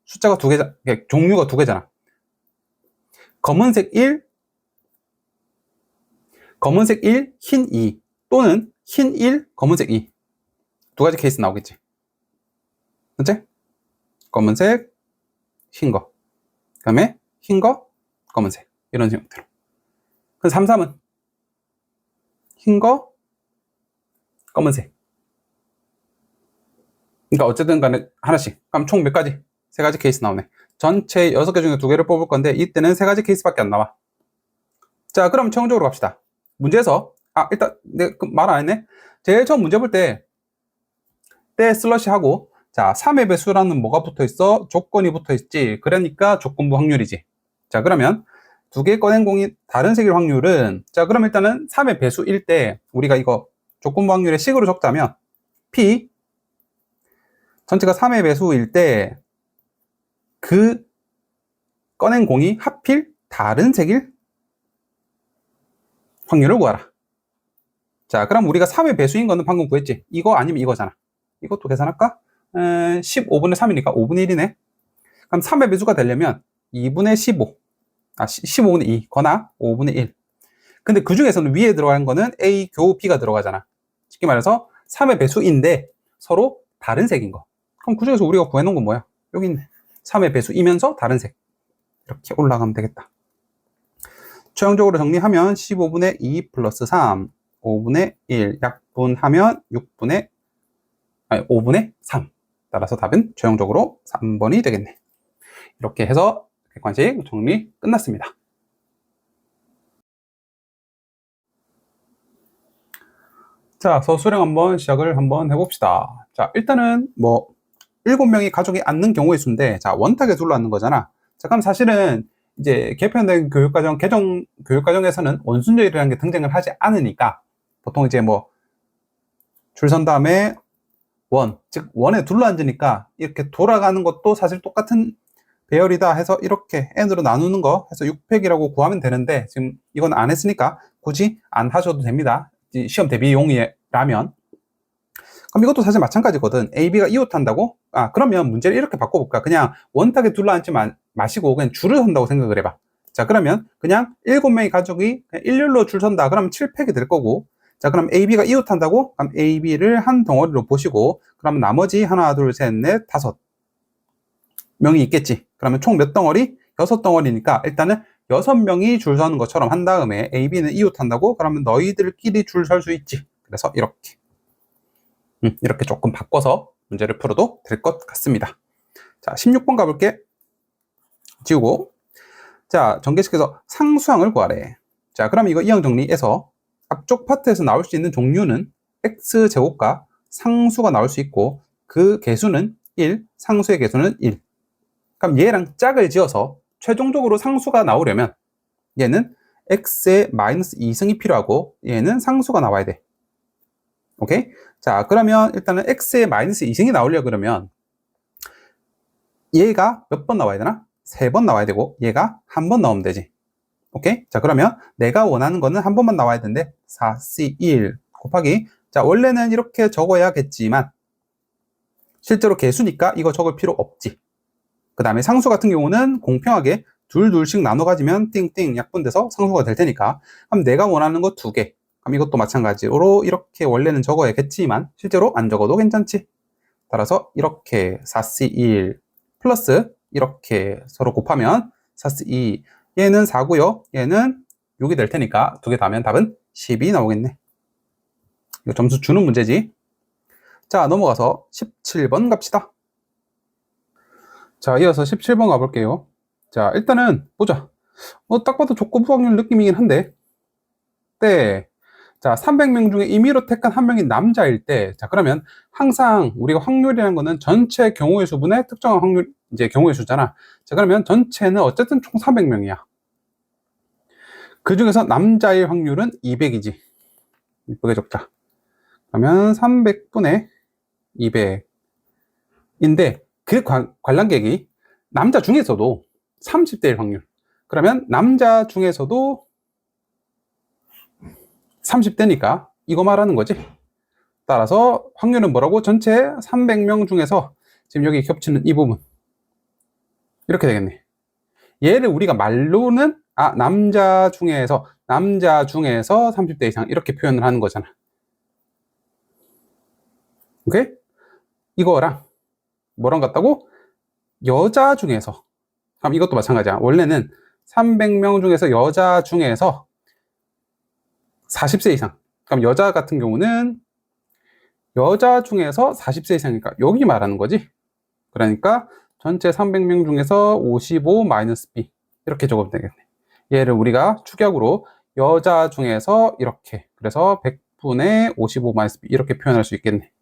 숫자가 2개, 종류가 2개잖아. 검은색 1, 흰 2 또는 흰 1, 검은색 2 두 가지 케이스 나오겠지. 그치? 검은색, 흰 거, 그 다음에 흰 거, 검은색 이런 형태로. 그럼 3, 3은 흰 거, 검은색. 그러니까 어쨌든 간에 하나씩. 그럼 총 몇 가지? 3가지 케이스 나오네. 전체 6개 중에 2개를 뽑을 건데 이때는 3가지 케이스밖에 안 나와. 자 그럼 최종적으로 갑시다. 문제에서 일단 내가 말 안 했네. 제일 처음 문제 볼 때 슬러시 하고, 자 3의 배수라는 뭐가 붙어있어? 조건이 붙어있지. 그러니까 조건부 확률이지. 자 그러면 2개 꺼낸 공이 다른 색일 확률은, 자 그럼 일단은 3의 배수일 때 우리가 이거 조건부 확률의 식으로 적자면 P 전체가 3의 배수일 때 그 꺼낸 공이 하필 다른 색일 확률을 구하라. 자 그럼 우리가 3의 배수인 거는 방금 구했지. 이거 아니면 이거잖아. 이것도 계산할까? 15분의 3이니까 5분의 1이네. 그럼 3의 배수가 되려면 2분의 15 15분의 2 거나 5분의 1. 근데 그 중에서는 위에 들어간 거는 A 교 B가 들어가잖아. 쉽게 말해서 3의 배수인데 서로 다른 색인 거. 그럼 그 중에서 우리가 구해놓은 건 뭐야? 여기 있네. 3의 배수이면서 다른 색. 이렇게 올라가면 되겠다. 최종적으로 정리하면 15분의 2 플러스 3, 5분의 1 약분하면 5분의 3. 따라서 답은 최종적으로 3번이 되겠네. 이렇게 해서 객관식 정리 끝났습니다. 자, 서술형 한번 시작을 한번 해봅시다. 자, 일단은 7명이 가족이 앉는 경우의 수인데, 자, 원탁에 둘러 앉는 거잖아. 자, 그럼 사실은 이제 개편된 개정 교육과정에서는 원순절이라는 게 등장을 하지 않으니까 보통 이제 줄 선 다음에 즉 원에 둘러 앉으니까 이렇게 돌아가는 것도 사실 똑같은 배열이다 해서 이렇게 n으로 나누는 거 해서 6팩이라고 구하면 되는데, 지금 이건 안 했으니까 굳이 안 하셔도 됩니다. 시험 대비용이라면. 그럼 이것도 사실 마찬가지거든. A, B가 이웃한다고? 그러면 문제를 이렇게 바꿔볼까? 그냥 원탁에 둘러앉지 마시고 그냥 줄을 선다고 생각을 해봐. 자, 그러면 그냥 7명의 가족이 그냥 일렬로 줄 선다. 그러면 7팩이 될 거고. 자, 그럼 A, B가 이웃한다고? 그럼 A, B를 한 덩어리로 보시고, 그러면 나머지 하나, 둘, 셋, 넷, 5명이 있겠지. 그러면 총 몇 덩어리? 6덩어리니까 일단은 6명이 줄 서는 것처럼 한 다음에 A, B는 이웃한다고? 그러면 너희들끼리 줄 설 수 있지. 그래서 이렇게 조금 바꿔서 문제를 풀어도 될 것 같습니다. 자, 16번 가볼게. 지우고. 자, 전개식에서 상수항을 구하래. 자, 그럼 이거 이항 정리해서 앞쪽 파트에서 나올 수 있는 종류는 x제곱과 상수가 나올 수 있고, 그 개수는 1, 상수의 개수는 1. 그럼 얘랑 짝을 지어서 최종적으로 상수가 나오려면 얘는 x의 마이너스 2승이 필요하고 얘는 상수가 나와야 돼. 오케이? 자, 그러면 일단은 x의 마이너스 2승이 나오려고 그러면 얘가 몇 번 나와야 되나? 3번 나와야 되고 얘가 한 번 나오면 되지. 오케이? 자, 그러면 내가 원하는 거는 한 번만 나와야 되는데 4c1 곱하기 자, 원래는 이렇게 적어야겠지만 실제로 개수니까 이거 적을 필요 없지. 그 다음에 상수 같은 경우는 공평하게 둘씩 나눠 가지면 띵띵 약분돼서 상수가 될 테니까, 그럼 내가 원하는 거 2개, 그럼 이것도 마찬가지로 이렇게 원래는 적어야겠지만 실제로 안 적어도 괜찮지. 따라서 이렇게 4C1 플러스 이렇게 서로 곱하면 4C2, 얘는 4고요 얘는 6이 될 테니까 2개 더하면 답은 10이 나오겠네. 이거 점수 주는 문제지. 자, 넘어가서 17번 갑시다. 자, 이어서 17번 가볼게요. 자, 일단은 보자. 딱 봐도 족구부 확률 느낌이긴 한데, 자, 300명 중에 임의로 택한 한 명이 남자일 때, 자, 그러면 항상 우리가 확률이라는 거는 전체 경우의 수분의 특정한 확률, 이제 경우의 수잖아. 자, 그러면 전체는 어쨌든 총 300명이야. 그 중에서 남자의 확률은 200이지. 이쁘게 적자. 그러면 300분의 200인데, 그 관람객이 남자 중에서도 30대일 확률. 그러면 남자 중에서도 30대니까 이거 말하는 거지. 따라서 확률은 뭐라고? 전체 300명 중에서 지금 여기 겹치는 이 부분. 이렇게 되겠네. 얘를 우리가 말로는 남자 중에서 30대 이상 이렇게 표현을 하는 거잖아. 오케이? 이거랑 뭐랑 같다고? 여자 중에서, 그럼 이것도 마찬가지야. 원래는 300명 중에서 여자 중에서 40세 이상, 그럼 여자 같은 경우는 여자 중에서 40세 이상이니까 여기 말하는 거지. 그러니까 전체 300명 중에서 55 마이너스 B 이렇게 적으면 되겠네. 얘를 우리가 축약으로 여자 중에서 이렇게, 그래서 100분의 55 마이너스 B 이렇게 표현할 수 있겠네.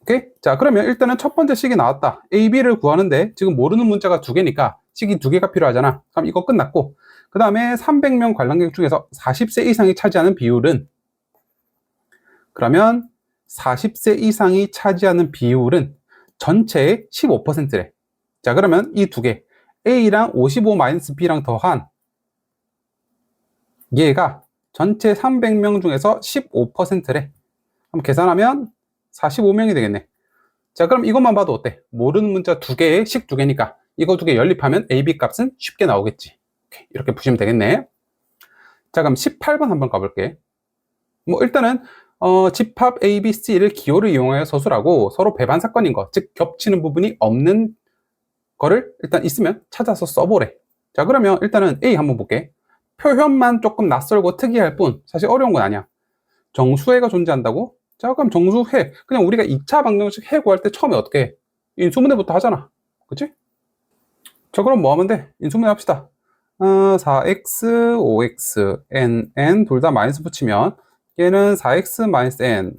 오케이? 자, 그러면 일단은 첫 번째 식이 나왔다. A, B를 구하는데 지금 모르는 문자가 2개니까 식이 2개가 필요하잖아. 그럼 이거 끝났고, 그 다음에 300명 관람객 중에서 40세 이상이 차지하는 비율은, 그러면 40세 이상이 차지하는 비율은 전체의 15%래. 자, 그러면 이 2개, A랑 55-B랑 더한 얘가 전체 300명 중에서 15%래. 그럼 계산하면 45명이 되겠네. 자, 그럼 이것만 봐도 어때? 모르는 문자 2개에 식 2개니까 이거 2개 연립하면 A, B 값은 쉽게 나오겠지. 이렇게 보시면 되겠네. 자, 그럼 18번 한번 가볼게. 일단은 집합 A, B, C를 기호를 이용하여 서술하고 서로 배반 사건인 거, 즉 겹치는 부분이 없는 거를 일단 있으면 찾아서 써보래. 자, 그러면 일단은 A 한번 볼게. 표현만 조금 낯설고 특이할 뿐 사실 어려운 건 아니야. 정수해가 존재한다고? 자, 그럼 정수해, 그냥 우리가 2차 방정식 해 구할 때 처음에 어떻게 해? 인수분해부터 하잖아. 그치? 자, 그럼 뭐 하면 돼? 인수분해 합시다. 4x, 5x, n 둘 다 마이너스 붙이면 얘는 4x 마이너스 n,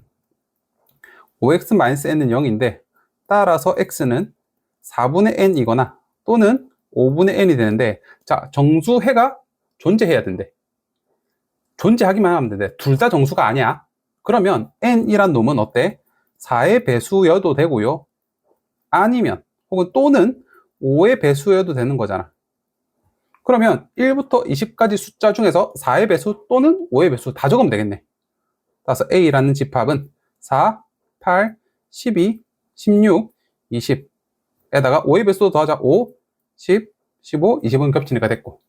5x 마이너스 n은 0인데 따라서 x는 4분의 n이거나 또는 5분의 n이 되는데, 자, 정수해가 존재해야 된대. 존재하기만 하면 된대. 둘 다 정수가 아니야. 그러면 n이란 놈은 어때? 4의 배수여도 되고요. 아니면 혹은 또는 5의 배수여도 되는 거잖아. 그러면 1부터 20까지 숫자 중에서 4의 배수 또는 5의 배수 다 적으면 되겠네. 따라서 A라는 집합은 4, 8, 12, 16, 20에다가 5의 배수도 더하자. 5, 10, 15, 20은 겹치니까 됐고.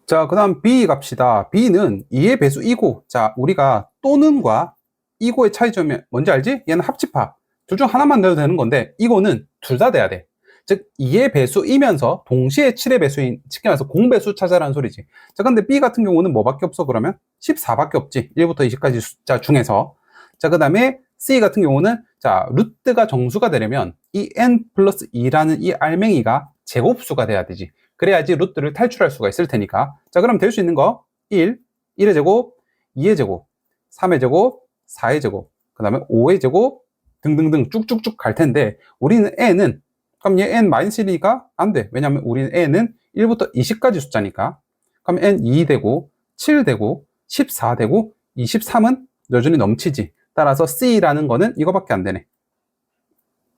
자, 그 다음 B 갑시다. B는 2의 배수 2고, 자, 우리가 또는과 이고의 차이점이 뭔지 알지? 얘는 합집합. 둘 중 하나만 내도 되는 건데 이거는 둘 다 돼야 돼. 즉 2의 배수이면서 동시에 7의 배수인, 쉽게 말해서 공배수 찾아라는 소리지. 자, 근데 B 같은 경우는 뭐밖에 없어? 그러면 14밖에 없지. 1부터 20까지 숫자 중에서. 자, 그 다음에 C 같은 경우는, 자, 루트가 정수가 되려면 이 n 플러스 2라는 이 알맹이가 제곱수가 돼야 되지. 그래야지 루트를 탈출할 수가 있을 테니까. 자, 그럼 될 수 있는 거 1, 1의 제곱, 2의 제곱, 3의 제곱, 4의 제곱, 그 다음에 5의 제곱 등등등 쭉쭉쭉 갈 텐데, 우리는 n은, 그럼 얘 n-1이니까 안 돼. 왜냐면 우리는 n은 1부터 20까지 숫자니까. 그럼 n 2 되고 7 되고 14 되고 23은 여전히 넘치지. 따라서 C라는 거는 이거밖에 안 되네.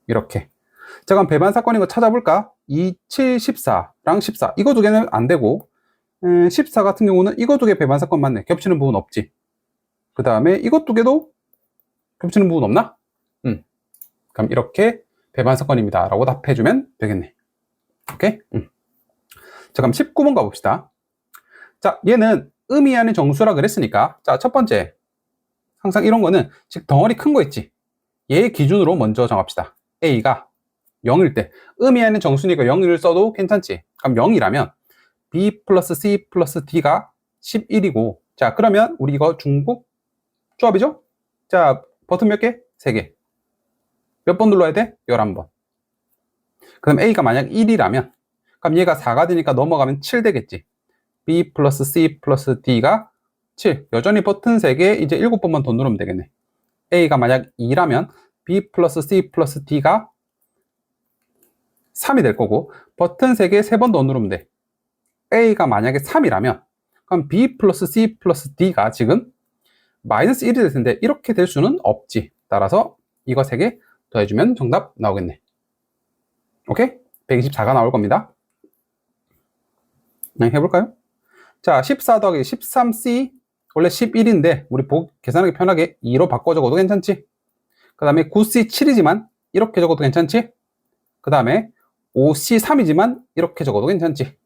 이렇게. 자, 그럼 배반 사건인 거 찾아볼까? 2, 7, 14랑 14. 이거 2개는 안 되고, 14 같은 경우는 이거 2개 배반 사건 맞네. 겹치는 부분 없지. 그 다음에 이것 두 개도 겹치는 부분 없나? 그럼 이렇게 배반사건입니다 라고 답해주면 되겠네. 오케이? 자, 그럼 19번 가봅시다. 자, 얘는 의미하는 정수라 그랬으니까, 자, 첫 번째, 항상 이런 거는 즉 덩어리 큰 거 있지, 얘 기준으로 먼저 정합시다. A가 0일 때 의미하는 정수니까 0을 써도 괜찮지. 그럼 0이라면 B 플러스 C 플러스 D가 11이고, 자, 그러면 우리 이거 중복 조합이죠? 자, 버튼 몇 개? 3개. 몇 번 눌러야 돼? 11번. 그럼 A가 만약 1이라면 그럼 얘가 4가 되니까 넘어가면 7 되겠지. B 플러스 C 플러스 D가 7. 여전히 버튼 3개, 이제 7번만 더 누르면 되겠네. A가 만약 2라면 B 플러스 C 플러스 D가 3이 될 거고, 버튼 3개 3번 더 누르면 돼. A가 만약에 3이라면 그럼 B 플러스 C 플러스 D가 지금 마이너스 1이 될 텐데 이렇게 될 수는 없지. 따라서 이거 3개 더해주면 정답 나오겠네. 오케이? 124가 나올 겁니다. 네, 해볼까요? 자, 14 더하기 13C, 원래 11인데 우리 계산하기 편하게 2로 바꿔 적어도 괜찮지? 그 다음에 9C 7이지만 이렇게 적어도 괜찮지? 그 다음에 5C 3이지만 이렇게 적어도 괜찮지?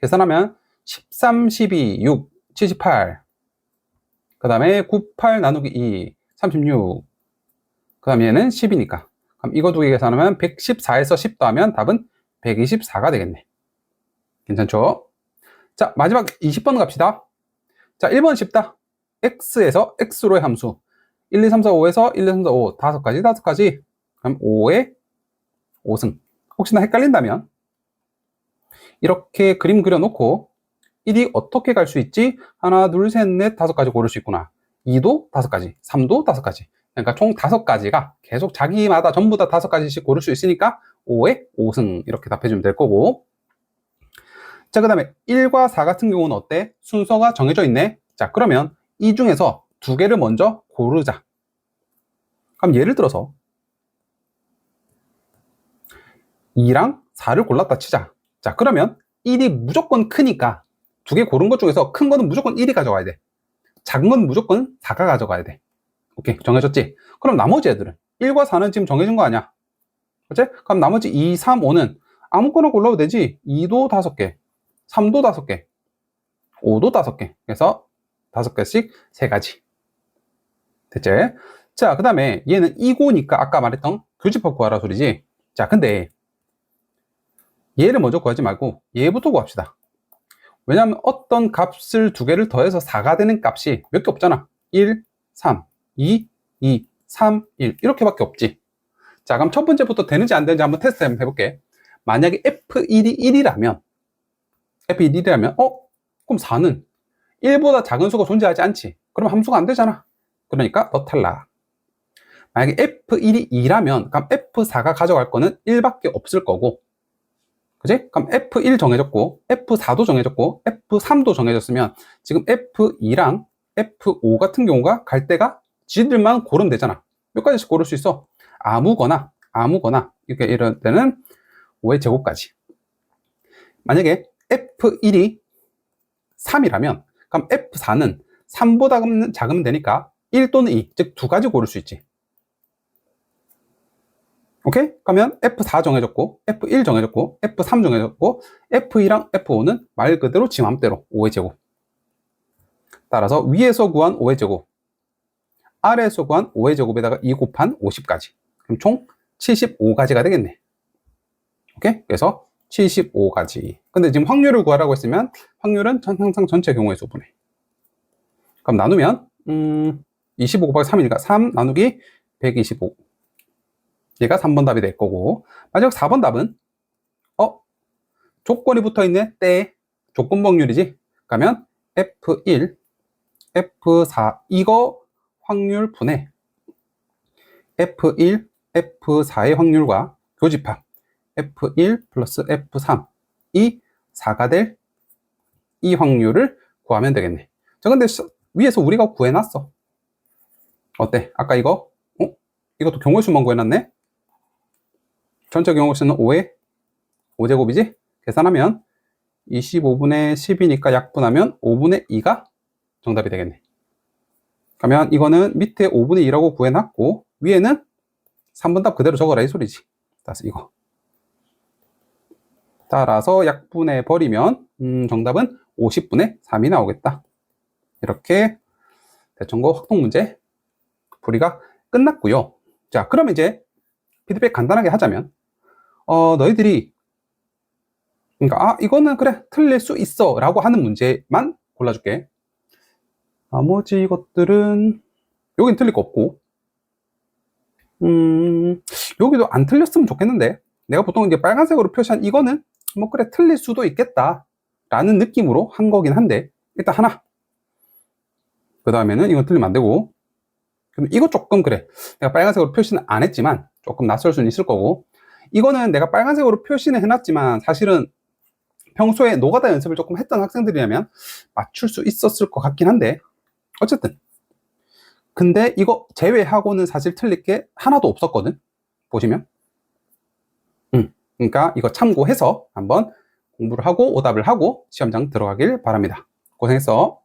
계산하면 13, 12, 6, 78. 그 다음에 98 나누기 2, 36. 그 다음에 얘는 10이니까. 그럼 이거 두 개 계산하면 114에서 10 더하면 답은 124가 되겠네. 괜찮죠? 자, 마지막 20번 갑시다. 자, 1번 쉽다. x에서 x로의 함수 1, 2, 3, 4, 5에서 1, 2, 3, 4, 5 5가지. 그럼 5의 5승. 혹시나 헷갈린다면 이렇게 그림 그려놓고 1이 어떻게 갈 수 있지? 하나, 둘, 셋, 넷, 5가지 고를 수 있구나. 2도 5가지, 3도 5가지. 그러니까 총 5가지가 계속 자기마다 전부 다 5가지씩 고를 수 있으니까 5의 5승 이렇게 답해주면 될 거고. 자, 그 다음에 1과 4 같은 경우는 어때? 순서가 정해져 있네. 자, 그러면 이 중에서 두 개를 먼저 고르자. 그럼 예를 들어서 2랑 4를 골랐다 치자. 자, 그러면 1이 무조건 크니까 두 개 고른 것 중에서 큰 거는 무조건 1이 가져가야 돼. 작은 건 무조건 4가 가져가야 돼. 오케이, 정해졌지? 그럼 나머지 애들은 1과 4는 지금 정해진 거 아니야? 그치? 그럼 나머지 2, 3, 5는 아무거나 골라도 되지. 2도 5개, 3도 5개, 5도 5개. 그래서 5개씩 3가지. 됐지? 자, 그 다음에 얘는 이고니까 아까 말했던 교집합 구하라 소리지. 자, 근데 얘를 먼저 구하지 말고 얘부터 구합시다. 왜냐하면 어떤 값을 두 개를 더해서 4가 되는 값이 몇 개 없잖아. 1, 3, 2, 2, 3, 1 이렇게밖에 없지. 자, 그럼 첫 번째부터 되는지 안 되는지 한번 테스트 한번 해볼게. 만약에 F1이 1이라면 그럼 4는 1보다 작은 수가 존재하지 않지. 그럼 함수가 안 되잖아. 그러니까 너 탈락. 만약에 F1이 2라면 그럼 F4가 가져갈 거는 1밖에 없을 거고, 그지? 그럼 F1 정해졌고 F4도 정해졌고 F3도 정해졌으면 지금 F2랑 F5 같은 경우가 갈 때가 지들만 고르면 되잖아. 몇 가지씩 고를 수 있어? 아무거나 이렇게 이럴 때는 5의 제곱까지. 만약에 F1이 3이라면 그럼 F4는 3보다 작으면 되니까 1 또는 2, 즉 2가지 고를 수 있지. 오케이? 그러면 F4 정해졌고 F1 정해졌고 F3 정해졌고 F2랑 F5는 말 그대로 지 맘대로 5의 제곱. 따라서 위에서 구한 5의 제곱, 아래에서 구한 5의 제곱에다가 2 곱한 50까지. 그럼 총 75가지가 되겠네. 오케이? 그래서 75가지. 근데 지금 확률을 구하라고 했으면 확률은 항상 전체 경우의 수분해. 그럼 나누면 25 곱하기 3이니까 3 나누기 125. 얘가 3번 답이 될 거고, 마지막 4번 답은 조건이 붙어있네. 때 조건법률이지. 그러면 F1, F4 이거 확률 분해 F1, F4의 확률과 교집합 F1 플러스 F3 이 4가 될 이 확률을 구하면 되겠네. 자, 근데 위에서 우리가 구해놨어. 어때? 아까 이거 이것도 경우의 수만 구해놨네. 전체 경우의 수는 5의 5제곱이지? 계산하면 25분의 10이니까 약분하면 5분의 2가 정답이 되겠네. 그러면 이거는 밑에 5분의 2라고 구해놨고 위에는 3번 답 그대로 적어라 이 소리지. 따라서 이거 따라서 약분해 버리면 정답은 50분의 3이 나오겠다. 이렇게 대청고 확통 문제 풀이가 끝났고요. 자, 그럼 이제 피드백 간단하게 하자면 너희들이 그러니까 이거는 그래 틀릴 수 있어 라고 하는 문제만 골라줄게. 나머지 것들은 여긴 틀릴 거 없고 여기도 안 틀렸으면 좋겠는데 내가 보통 이제 빨간색으로 표시한 이거는 뭐 그래 틀릴 수도 있겠다 라는 느낌으로 한 거긴 한데 일단 하나 그 다음에는 이건 틀리면 안 되고 그럼 이거 조금 그래 내가 빨간색으로 표시는 안 했지만 조금 낯설 수는 있을 거고 이거는 내가 빨간색으로 표시는 해놨지만 사실은 평소에 노가다 연습을 조금 했던 학생들이라면 맞출 수 있었을 것 같긴 한데 어쨌든 근데 이거 제외하고는 사실 틀릴 게 하나도 없었거든 보시면 그러니까 이거 참고해서 한번 공부를 하고 오답을 하고 시험장 들어가길 바랍니다. 고생했어.